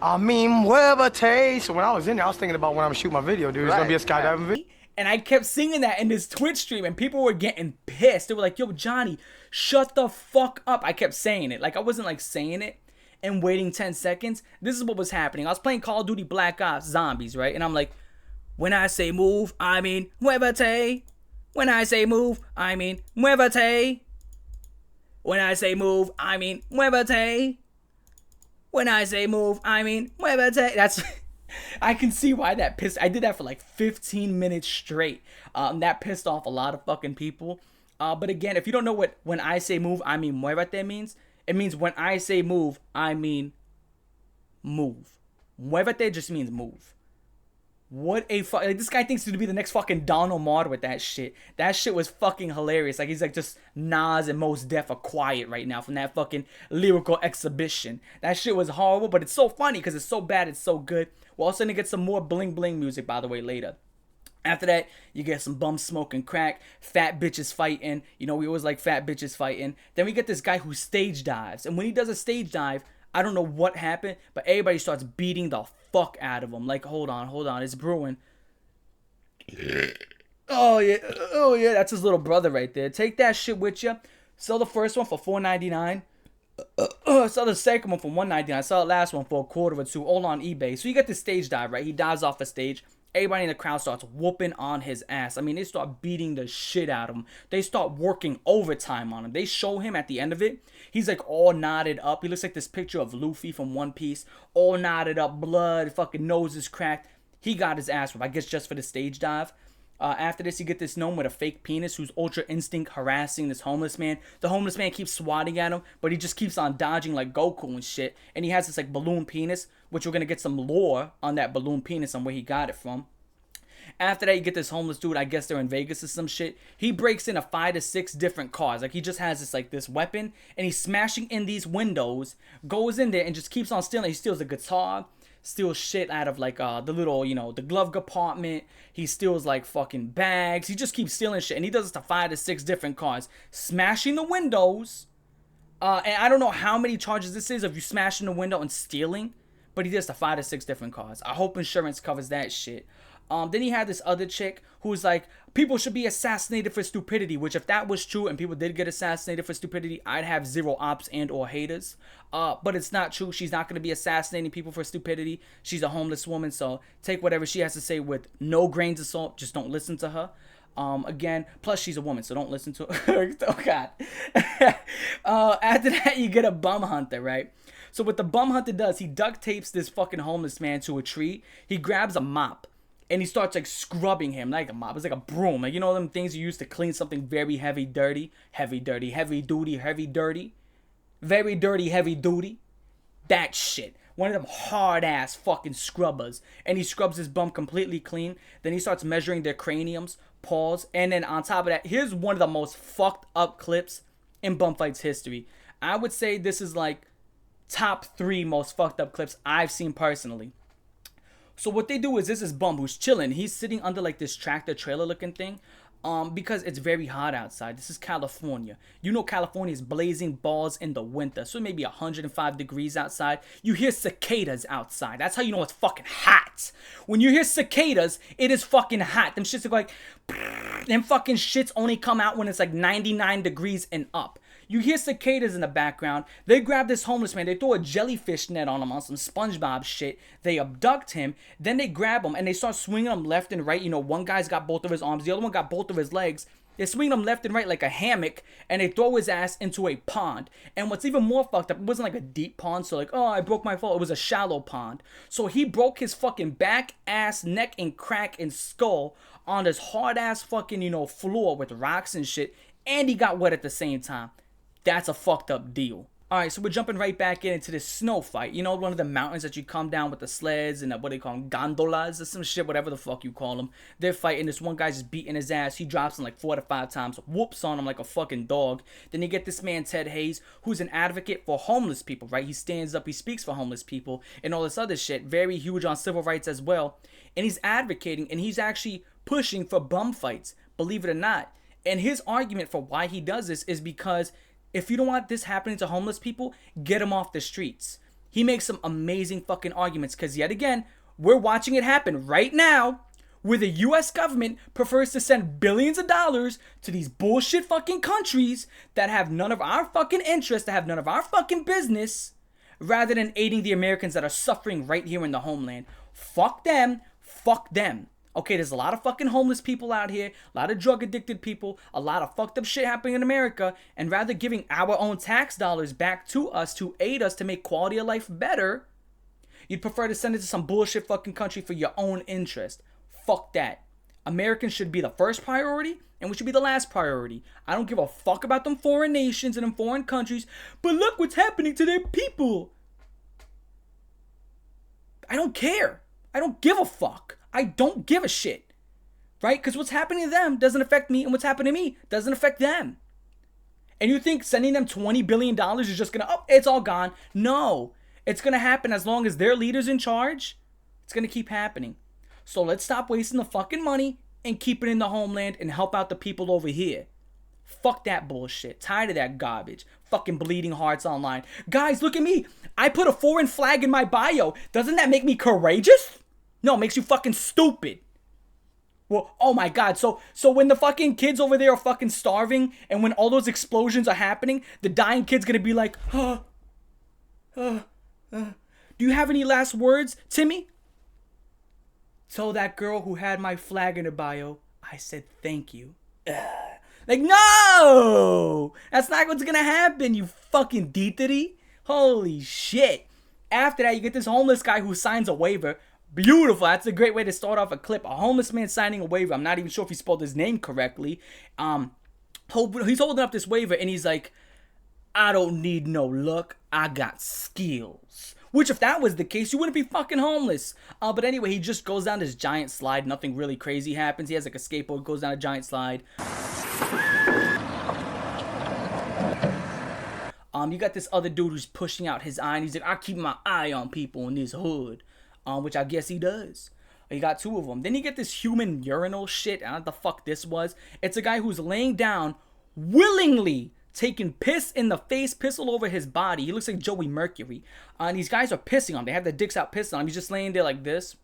I mean muévete. So when I was in there, I was thinking about when I'm shooting my video, dude. It's going to be a skydiving video. And I kept singing that in this Twitch stream, and people were getting pissed. They were like, yo, Johnny, shut the fuck up. I kept saying it. Like, I wasn't, like, saying it and waiting 10 seconds. This is what was happening. I was playing Call of Duty Black Ops Zombies, right? And I'm like, when I say move, I mean muévete. When I say move, I mean muévete. When I say move, I mean muévete. When I say move, I mean muévete. That's... I can see why that pissed. I did that for like 15 minutes straight. That pissed off a lot of fucking people. But again, if you don't know what when I say move, I mean muévete means, it means when I say move, I mean move. Muévete just means move. What a fuck. Like, this guy thinks he's to be the next fucking Don Omar with that shit. That shit was fucking hilarious. Like, he's like just Nas and Mos Def are quiet right now from that fucking lyrical exhibition. That shit was horrible, but it's so funny because it's so bad, it's so good. We're also gonna get some more Bling Bling music, by the way, later. After that, you get some bums smoking crack, fat bitches fighting. You know, we always like fat bitches fighting. Then we get this guy who stage dives. And when he does a stage dive, I don't know what happened, but everybody starts beating the fuck out of him. Like, hold on, it's brewing. Oh yeah, that's his little brother right there. Take that shit with you. Sell the first one for $4.99. Sell the second one for $1.99. Sell the last one for $1 or $2, all on eBay. So you get the stage dive, right? He dives off the stage. Everybody in the crowd starts whooping on his ass. I mean, they start beating the shit out of him. They start working overtime on him. They show him at the end of it. He's like all knotted up. He looks like this picture of Luffy from One Piece. All knotted up, blood, fucking nose is cracked. He got his ass whipped, I guess just for the stage dive. After this, you get this gnome with a fake penis who's Ultra Instinct harassing this homeless man. The homeless man keeps swatting at him, but he just keeps on dodging like Goku and shit. And he has this like balloon penis, which we're going to get some lore on that balloon penis and where he got it from. After that, you get this homeless dude, I guess they're in Vegas or some shit. He breaks in 5 to 6 different cars. Like, he just has this weapon, and he's smashing in these windows, goes in there, and just keeps on stealing. He steals a guitar, steals shit out of, like, the little, the glove compartment. He steals, like, fucking bags. He just keeps stealing shit, and he does this to 5 to 6 different cars. Smashing the windows, and I don't know how many charges this is of you smashing the window and stealing, but he does to 5 to 6 different cars. I hope insurance covers that shit. Then he had this other chick who's like, people should be assassinated for stupidity, which if that was true and people did get assassinated for stupidity, I'd have 0 ops and or haters. But it's not true. She's not going to be assassinating people for stupidity. She's a homeless woman, so take whatever she has to say with no grains of salt. Just don't listen to her. Again, plus she's a woman, so don't listen to her. Oh, God. After that, you get a bum hunter, right? So what the bum hunter does, he duct tapes this fucking homeless man to a tree. He grabs a mop. And he starts, like, scrubbing him like a mop. It's like a broom. Like, you know them things you use to clean something very heavy, dirty? Heavy, dirty, heavy duty, heavy, dirty. Very dirty, heavy duty. That shit. One of them hard-ass fucking scrubbers. And he scrubs his bum completely clean. Then he starts measuring their craniums, paws. And then on top of that, here's one of the most fucked up clips in bum fights history. I would say this is, like, top 3 most fucked up clips I've seen personally. So what they do is this bum who's chilling. He's sitting under like this tractor trailer looking thing because it's very hot outside. This is California. You know California is blazing balls in the winter. So maybe 105 degrees outside. You hear cicadas outside. That's how you know it's fucking hot. When you hear cicadas, it is fucking hot. Them shits are like, them fucking shits only come out when it's like 99 degrees and up. You hear cicadas in the background. They grab this homeless man. They throw a jellyfish net on him on some SpongeBob shit. They abduct him. Then they grab him and they start swinging him left and right. You know, one guy's got both of his arms. The other one got both of his legs. They swing him left and right like a hammock. And they throw his ass into a pond. And what's even more fucked up, it wasn't like a deep pond. So like, oh, I broke my fall. It was a shallow pond. So he broke his fucking back, ass, neck, and crack and skull on this hard ass fucking, floor with rocks and shit. And he got wet at the same time. That's a fucked up deal. Alright, so we're jumping right back into this snow fight. You know, one of the mountains that you come down with the sleds and what do they call them? Gondolas or some shit, whatever the fuck you call them. They're fighting. This one guy's just beating his ass. He drops him like 4 to 5 times. Whoops on him like a fucking dog. Then you get this man, Ted Hayes, who's an advocate for homeless people, right? He stands up, he speaks for homeless people and all this other shit. Very huge on civil rights as well. And he's advocating and he's actually pushing for bum fights, believe it or not. And his argument for why he does this is because if you don't want this happening to homeless people, get them off the streets. He makes some amazing fucking arguments because yet again, we're watching it happen right now where the US government prefers to send billions of dollars to these bullshit fucking countries that have none of our fucking interests, that have none of our fucking business, rather than aiding the Americans that are suffering right here in the homeland. Fuck them. Fuck them. Okay, there's a lot of fucking homeless people out here, a lot of drug addicted people, a lot of fucked up shit happening in America, and rather giving our own tax dollars back to us to aid us to make quality of life better, you'd prefer to send it to some bullshit fucking country for your own interest. Fuck that. Americans should be the first priority, and we should be the last priority. I don't give a fuck about them foreign nations and them foreign countries, but look what's happening to their people. I don't care. I don't give a fuck. I don't give a shit, right? Because what's happening to them doesn't affect me, and what's happening to me doesn't affect them. And you think sending them $20 billion is just going to, oh, it's all gone. No, it's going to happen as long as their leader's in charge. It's going to keep happening. So let's stop wasting the fucking money and keep it in the homeland and help out the people over here. Fuck that bullshit. Tired of that garbage. Fucking bleeding hearts online. Guys, look at me. I put a foreign flag in my bio. Doesn't that make me courageous? No, it makes you fucking stupid. Well, oh my God. So when the fucking kids over there are fucking starving and when all those explosions are happening, the dying kid's gonna be like, do you have any last words, Timmy? Tell that girl who had my flag in her bio, I said thank you. Like, no! That's not what's gonna happen, you fucking deetity. Holy shit. After that, you get this homeless guy who signs a waiver. Beautiful. That's a great way to start off a clip. A homeless man signing a waiver. I'm not even sure if he spelled his name correctly. He's holding up this waiver and he's like, I don't need no luck. I got skills. Which, if that was the case, you wouldn't be fucking homeless. But anyway, he just goes down this giant slide. Nothing really crazy happens. He has like a skateboard, goes down a giant slide. You got this other dude who's pushing out his eye, and he's like, I keep my eye on people in this hood. Which I guess he does. You got two of them. Then you get this human urinal shit. I don't know what the fuck this was. It's a guy who's laying down, willingly taking piss in the face, piss all over his body. He looks like Joey Mercury. And these guys are pissing on him. They have their dicks out pissing on him. He's just laying there like this,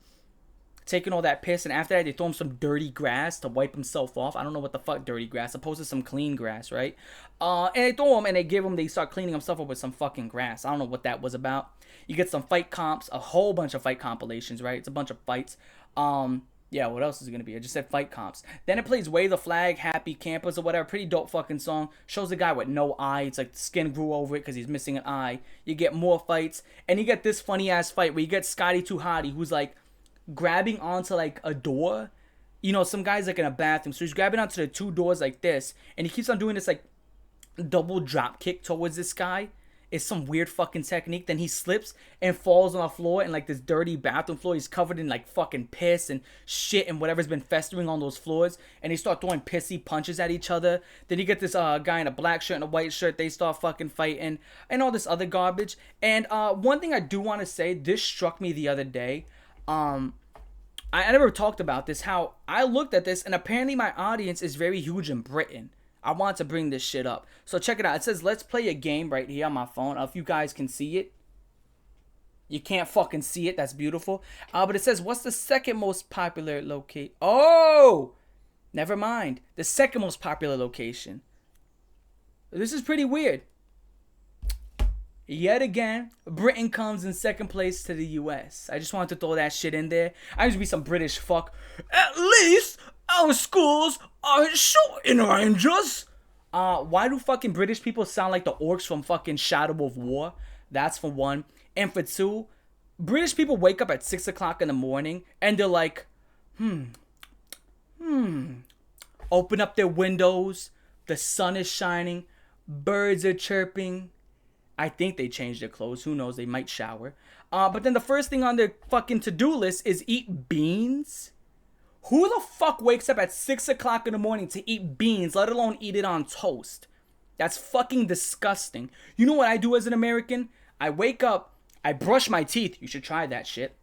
taking all that piss. And after that, they throw him some dirty grass to wipe himself off. I don't know what the fuck dirty grass. Supposed to some clean grass, right? And they throw him and they start cleaning himself up with some fucking grass. I don't know what that was about. You get some fight comps, a whole bunch of fight compilations, right? It's a bunch of fights. Yeah, what else is it going to be? I just said fight comps. Then it plays Wave the Flag, Happy Campers or whatever. Pretty dope fucking song. Shows a guy with no eye. It's like the skin grew over it because he's missing an eye. You get more fights. And you get this funny ass fight where you get Scotty Too Hottie, who's like grabbing onto like a door. You know, some guy's like in a bathroom. So he's grabbing onto the two doors like this. And he keeps on doing this like double drop kick towards this guy. It's some weird fucking technique. Then he slips and falls on the floor in like this dirty bathroom floor. He's covered in like fucking piss and shit and whatever's been festering on those floors. And they start throwing pissy punches at each other. Then you get this guy in a black shirt and a white shirt. They start fucking fighting and all this other garbage. And one thing I do want to say, this struck me the other day. I never talked about this, how I looked at this and apparently my audience is very huge in Britain. I want to bring this shit up. So check it out. It says, let's play a game right here on my phone. If you guys can see it. You can't fucking see it. That's beautiful. But it says, what's the second most popular location? Oh! Never mind. The second most popular location. This is pretty weird. Yet again, Britain comes in second place to the US. I just wanted to throw that shit in there. I used to be some British fuck. At least our schools aren't shooting ranges. Why do fucking British people sound like the orcs from fucking Shadow of War? That's for one. And for two, British people wake up at 6 o'clock in the morning and they're like, open up their windows. The sun is shining. Birds are chirping. I think they changed their clothes. Who knows? They might shower. But then the first thing on their fucking to-do list is eat beans. Who the fuck wakes up at 6 o'clock in the morning to eat beans, let alone eat it on toast? That's fucking disgusting. You know what I do as an American? I wake up, I brush my teeth. You should try that shit.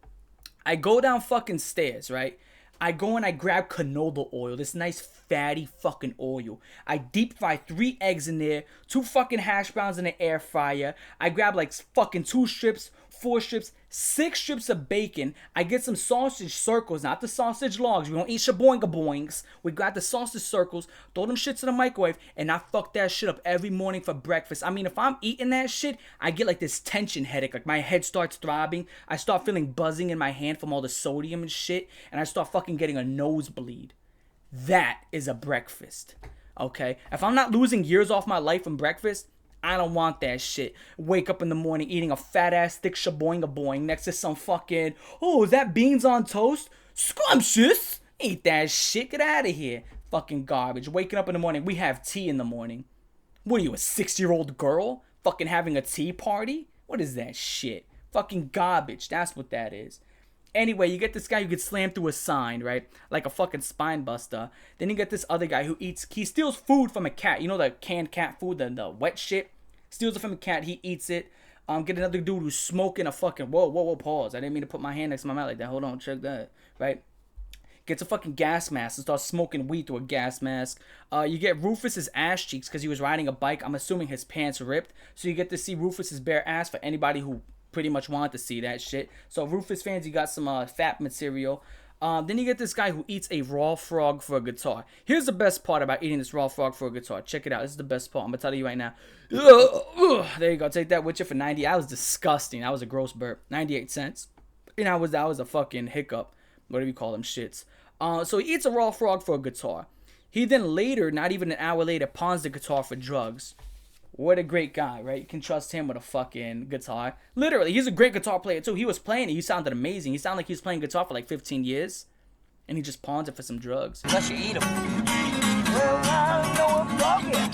I go down fucking stairs, right? I go and I grab canola oil, this nice fatty fucking oil. I deep fry 3 eggs in there, 2 fucking hash browns in the air fryer. I grab like fucking 2 strips, 4 strips, 6 strips of bacon. I get some sausage circles, not the sausage logs. We don't eat shaboinga boings. We grab the sausage circles, throw them shits in the microwave, and I fuck that shit up every morning for breakfast. I mean, if I'm eating that shit, I get like this tension headache. Like my head starts throbbing. I start feeling buzzing in my hand from all the sodium and shit, and I start fucking getting a nosebleed. That is a breakfast. Okay? If I'm not losing years off my life from breakfast, I don't want that shit. Wake up in the morning eating a fat ass thick shaboinga boing next to some fucking, oh, is that beans on toast? Scrumptious. Eat that shit. Get out of here. Fucking garbage. Waking up in the morning. We have tea in the morning. What are you, a 6-year-old girl? Fucking having a tea party? What is that shit? Fucking garbage. That's what that is. Anyway, you get this guy who gets slammed through a sign, right? Like a fucking spine buster. Then you get this other guy who steals food from a cat. You know the canned cat food, the wet shit? Steals it from a cat, he eats it. Get another dude who's smoking a fucking, whoa, pause. I didn't mean to put my hand next to my mouth like that. Hold on, check that, right? Gets a fucking gas mask and starts smoking weed through a gas mask. You get Rufus's ass cheeks because he was riding a bike. I'm assuming his pants ripped. So you get to see Rufus's bare ass for anybody who pretty much wanted to see that shit. So Rufus fans, you got some fat material. Then you get this guy who eats a raw frog for a guitar. Here's the best part about eating this raw frog for a guitar. Check it out. This is the best part. I'm going to tell you right now. There you go. Take that with you for 90. That was disgusting. That was a gross burp. 98 cents. And that was a fucking hiccup. Whatever you call them shits. So he eats a raw frog for a guitar. He then later, not even an hour later, pawns the guitar for drugs. What a great guy, right? You can trust him with a fucking guitar. Literally, he's a great guitar player too. He was playing it. He sounded amazing. He sounded like he was playing guitar for like 15 years. And he just pawns it for some drugs. Unless you eat them. Well, I know a dog here.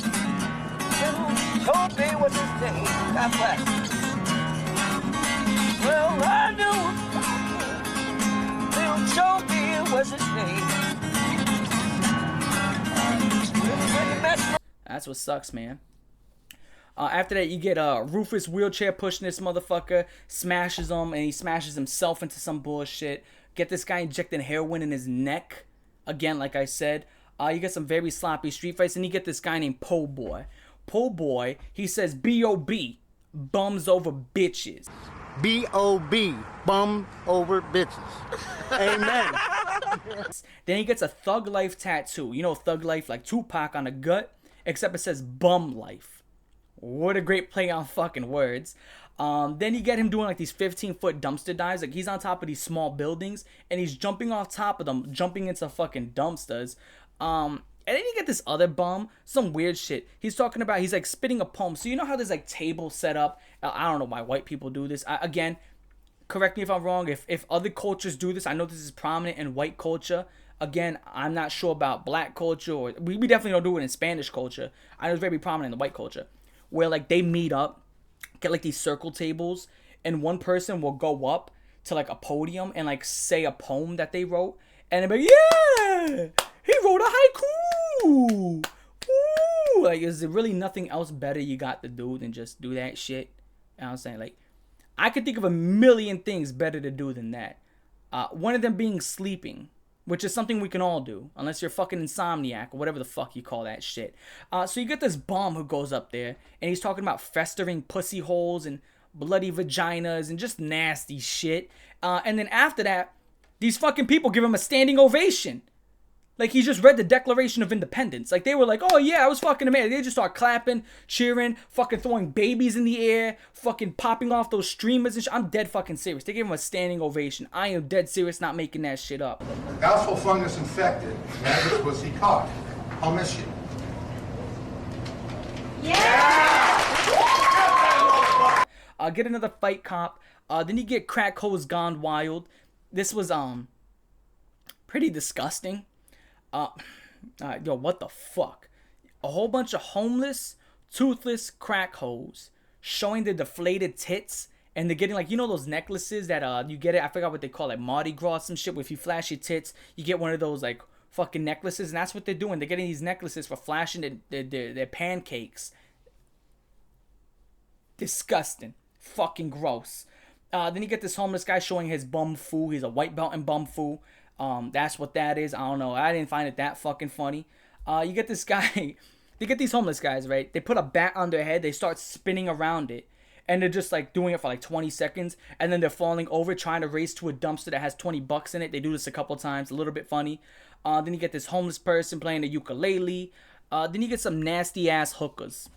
Little Toby was his name. God bless. Well, I know a dog here. Little Toby was his name. That's what sucks, man. After that, you get Rufus wheelchair pushing this motherfucker, smashes him, and he smashes himself into some bullshit. Get this guy injecting heroin in his neck. Again, like I said. You get some very sloppy street fights, and you get this guy named Po Boy. Po Boy, he says B.O.B. Bums over bitches. B.O.B. Bum over bitches. Amen. Then he gets a Thug Life tattoo. You know Thug Life, like Tupac on the gut, except it says Bum Life. What a great play on fucking words. Then you get him doing like these 15-foot dumpster dives. Like he's on top of these small buildings and he's jumping off top of them, jumping into fucking dumpsters. And then you get this other bum, some weird shit. He's like spitting a poem. So you know how there's like tables set up? I don't know why white people do this. Again, correct me if I'm wrong. If other cultures do this, I know this is prominent in white culture. Again, I'm not sure about black culture, or we definitely don't do it in Spanish culture. I know it's very prominent in the white culture. Where like they meet up, get like these circle tables, and one person will go up to like a podium and like say a poem that they wrote, and they'll be like, yeah, he wrote a haiku. Ooh. Like, is there really nothing else better you got to do than just do that shit? You know what I'm saying? Like, I could think of a million things better to do than that. One of them being sleeping, which is something we can all do, unless you're fucking insomniac or whatever the fuck you call that shit. So you get this bum who goes up there, and he's talking about festering pussy holes and bloody vaginas and just nasty shit. And then after that, these fucking people give him a standing ovation. Like he just read the Declaration of Independence. Like they were like, oh yeah, I was fucking amazing. They just start clapping, cheering, fucking throwing babies in the air, fucking popping off those streamers and shit. I'm dead fucking serious. They gave him a standing ovation. I am dead serious, not making that shit up. Gospel fungus infected, maggots pussy caught. I'll miss you. Get another fight cop. Then you get Crack Hose Gone Wild. This was pretty disgusting. Yo, what the fuck? A whole bunch of homeless, toothless crack hoes showing their deflated tits, and they're getting like, you know those necklaces that you get it, I forgot what they call it, Mardi Gras, some shit, where if you flash your tits, you get one of those like fucking necklaces, and that's what they're doing. They're getting these necklaces for flashing their pancakes. Disgusting. Fucking gross. Then you get this homeless guy showing his bum foo. He's a white belt in bum foo. That's what that is. I don't know. I didn't find it that fucking funny. You get this guy. You get these homeless guys, right? They put a bat on their head. They start spinning around it. And they're just like doing it for like 20 seconds. And then they're falling over trying to race to a dumpster that has 20 bucks in it. They do this a couple times. A little bit funny. Then you get this homeless person playing the ukulele. Then you get some nasty ass hookers.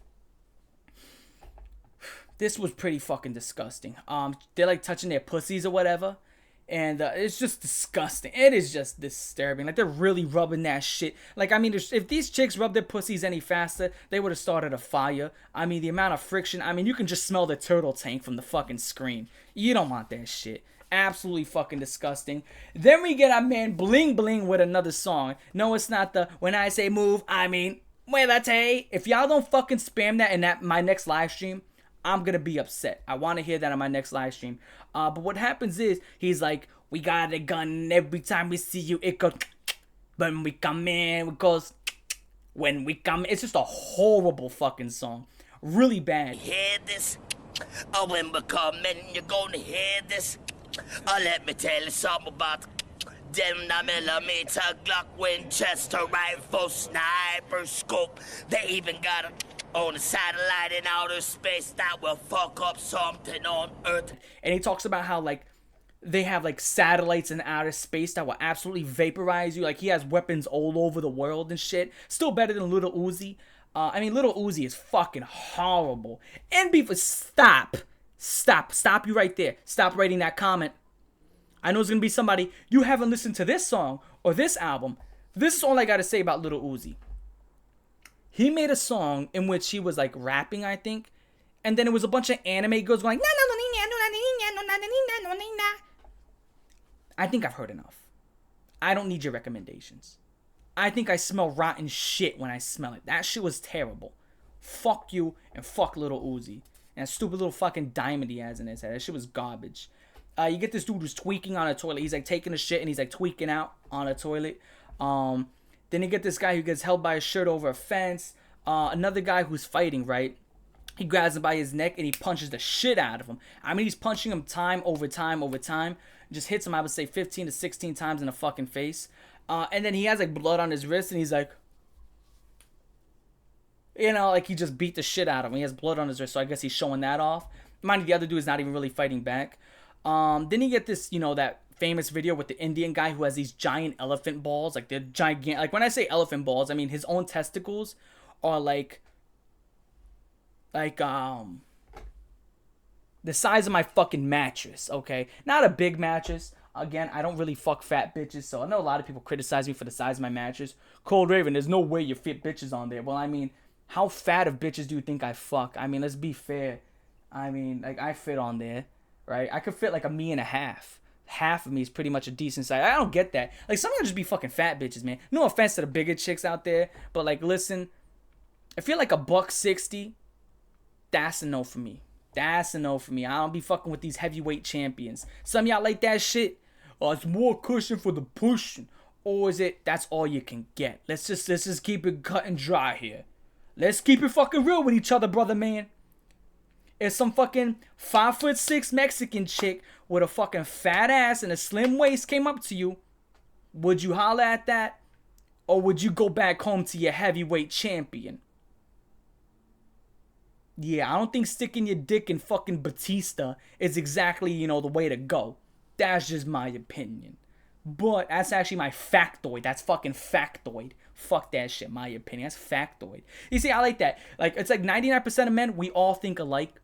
This was pretty fucking disgusting. They're like touching their pussies or whatever. And it's just disgusting. It is just disturbing. Like, they're really rubbing that shit. Like, I mean, if these chicks rubbed their pussies any faster, they would have started a fire. I mean, the amount of friction. I mean, you can just smell the turtle tank from the fucking screen. You don't want that shit. Absolutely fucking disgusting. Then we get our man Bling Bling with another song. No, it's not the When I Say Move, I mean, Muévete. If y'all don't fucking spam that in my next live stream, I'm gonna be upset. I want to hear that on my next live stream. But what happens is, he's like, we got a gun every time we see you. It goes, when we come in, it goes, when we come in. It's just a horrible fucking song. Really bad. Hear this? Oh, when we come in, you're gonna hear this. Oh, let me tell you something about them 9mm Glock Winchester rifle sniper scope. They even got a on a satellite in outer space that will fuck up something on Earth. And he talks about how, like, they have, like, satellites in outer space that will absolutely vaporize you. Like, he has weapons all over the world and shit. Still better than Little Uzi. I mean, Little Uzi is fucking horrible. And Beaver, stop you right there. Stop writing that comment. I know it's gonna be somebody, you haven't listened to this song or this album. This is all I gotta say about Little Uzi. He made a song in which he was like rapping, I think, and then it was a bunch of anime girls going, I think I've heard enough. I don't need your recommendations. I think I smell rotten shit when I smell it. That shit was terrible. Fuck you and fuck Little Uzi. And that stupid little fucking diamond he has in his head. That shit was garbage. You get this dude who's tweaking on a toilet. He's like taking a shit and he's like tweaking out on a toilet. Then you get this guy who gets held by his shirt over a fence. Another guy who's fighting, right? He grabs him by his neck and he punches the shit out of him. I mean, he's punching him time over time over time. Just hits him, I would say, 15 to 16 times in the fucking face. And then he has like blood on his wrist and he's like, you know, like he just beat the shit out of him. He has blood on his wrist, so I guess he's showing that off. Mind you, the other dude is not even really fighting back. Then you get this, you know, that famous video with the Indian guy who has these giant elephant balls. Like, they're gigantic. Like, when I say elephant balls, I mean his own testicles are like the size of my fucking mattress, okay? Not a big mattress. Again, I don't really fuck fat bitches, so I know a lot of people criticize me for the size of my mattress. Cold Raven, there's no way you fit bitches on there. Well, I mean, how fat of bitches do you think I fuck? I mean, let's be fair. I mean, like, I fit on there, right? I could fit like a me and a half. Half of me is pretty much a decent size. I don't get that. Like, some of them just be fucking fat bitches, man. No offense to the bigger chicks out there, but like, listen, I feel like $160, that's a no for me. That's a no for me. I don't be fucking with these heavyweight champions. Some of y'all like that shit. Oh, it's more cushion for the pushing. Or is it, that's all you can get? Let's just keep it cut and dry here. Let's keep it fucking real with each other, brother, man. If some fucking 5'6" Mexican chick with a fucking fat ass and a slim waist came up to you, would you holler at that? Or would you go back home to your heavyweight champion? Yeah, I don't think sticking your dick in fucking Batista is exactly, you know, the way to go. That's just my opinion. But that's actually my factoid. That's fucking factoid. Fuck that shit, my opinion. That's factoid. You see, I like that. Like, it's like 99% of men, we all think alike.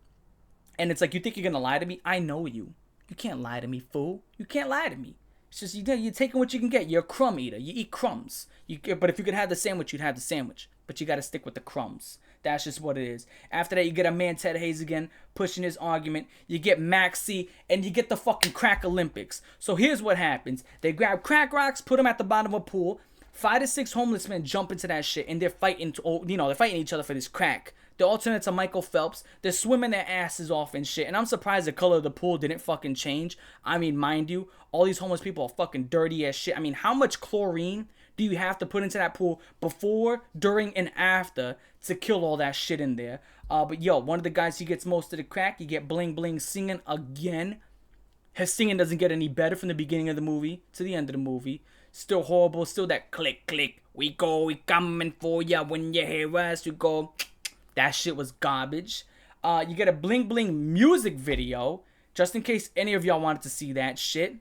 And it's like, you think you're gonna lie to me? I know you. You can't lie to me, fool. You can't lie to me. It's just, you're taking what you can get. You're a crumb eater. You eat crumbs. But if you could have the sandwich, you'd have the sandwich. But you gotta stick with the crumbs. That's just what it is. After that, you get a man, Ted Hayes again, pushing his argument. You get Maxi, and you get the fucking crack Olympics. So here's what happens. They grab crack rocks, put them at the bottom of a pool. 5 to 6 homeless men jump into that shit, and they're fighting, they're fighting each other for this crack. The alternate to Michael Phelps. They're swimming their asses off and shit. And I'm surprised the color of the pool didn't fucking change. I mean, mind you, all these homeless people are fucking dirty as shit. I mean, how much chlorine do you have to put into that pool before, during, and after to kill all that shit in there? But yo, one of the guys, he gets most of the crack. You get Bling Bling singing again. His singing doesn't get any better from the beginning of the movie to the end of the movie. Still horrible. Still that click, click. We coming for ya. When you hear us, you go. That shit was garbage. You get a Bling Bling music video, just in case any of y'all wanted to see that shit.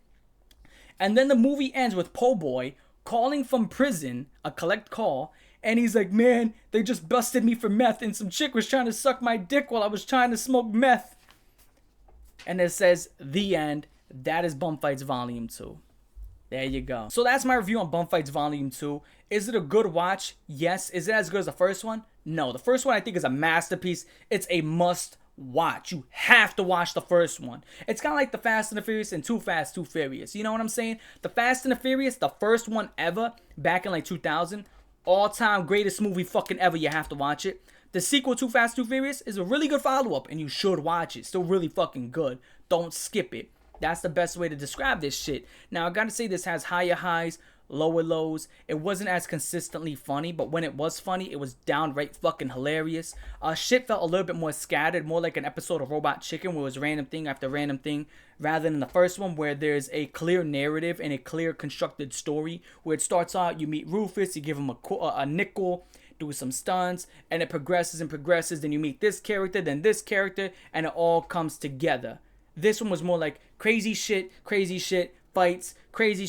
And then the movie ends with Po' Boy calling from prison, a collect call, and he's like, man, they just busted me for meth, and some chick was trying to suck my dick while I was trying to smoke meth. And it says, the end. That is Bum Fights Volume 2. There you go. So that's my review on Bum Fights Volume 2. Is it a good watch? Yes. Is it as good as the first one? No. The first one I think is a masterpiece. It's a must watch. You have to watch the first one. It's kind of like the Fast and the Furious and Too Fast, Too Furious. You know what I'm saying? The Fast and the Furious, the first one ever, back in like 2000, all-time greatest movie fucking ever. You have to watch it. The sequel, Too Fast, Too Furious, is a really good follow-up, and you should watch it. Still really fucking good. Don't skip it. That's the best way to describe this shit. Now, I gotta say, this has higher highs, lower lows. It wasn't as consistently funny, but when it was funny, it was downright fucking hilarious. Shit felt a little bit more scattered, more like an episode of Robot Chicken, where it was random thing after random thing, rather than the first one, where there's a clear narrative and a clear constructed story, where it starts out, you meet Rufus, you give him a nickel, do some stunts, and it progresses and progresses, then you meet this character, then this character, and it all comes together. This one was more like crazy shit, fights, crazy shit, fights, crazy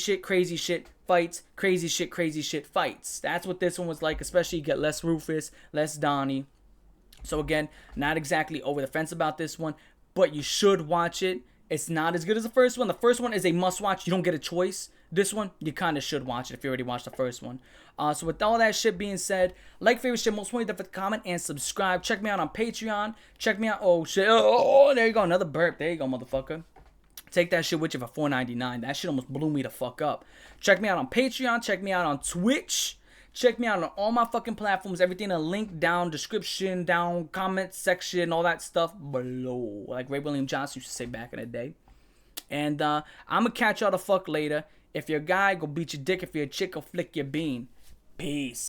shit, fights. That's what this one was like, especially you get less Rufus, less Donnie. So again, not exactly over the fence about this one, but you should watch it. It's not as good as the first one. The first one is a must-watch. You don't get a choice. This one, you kind of should watch it if you already watched the first one. So with all that shit being said, like, favorite, share, most importantly, don't forget to comment and subscribe. Check me out on Patreon. Check me out. Oh, shit. Oh, there you go. Another burp. There you go, motherfucker. Take that shit with you for $4.99. That shit almost blew me the fuck up. Check me out on Patreon. Check me out on Twitch. Check me out on all my fucking platforms. Everything in the link down, description down, comment section, all that stuff below. Like Ray William Johnson used to say back in the day. And I'm going to catch y'all the fuck later. If you're a guy, go beat your dick. If you're a chick, go flick your bean. Peace.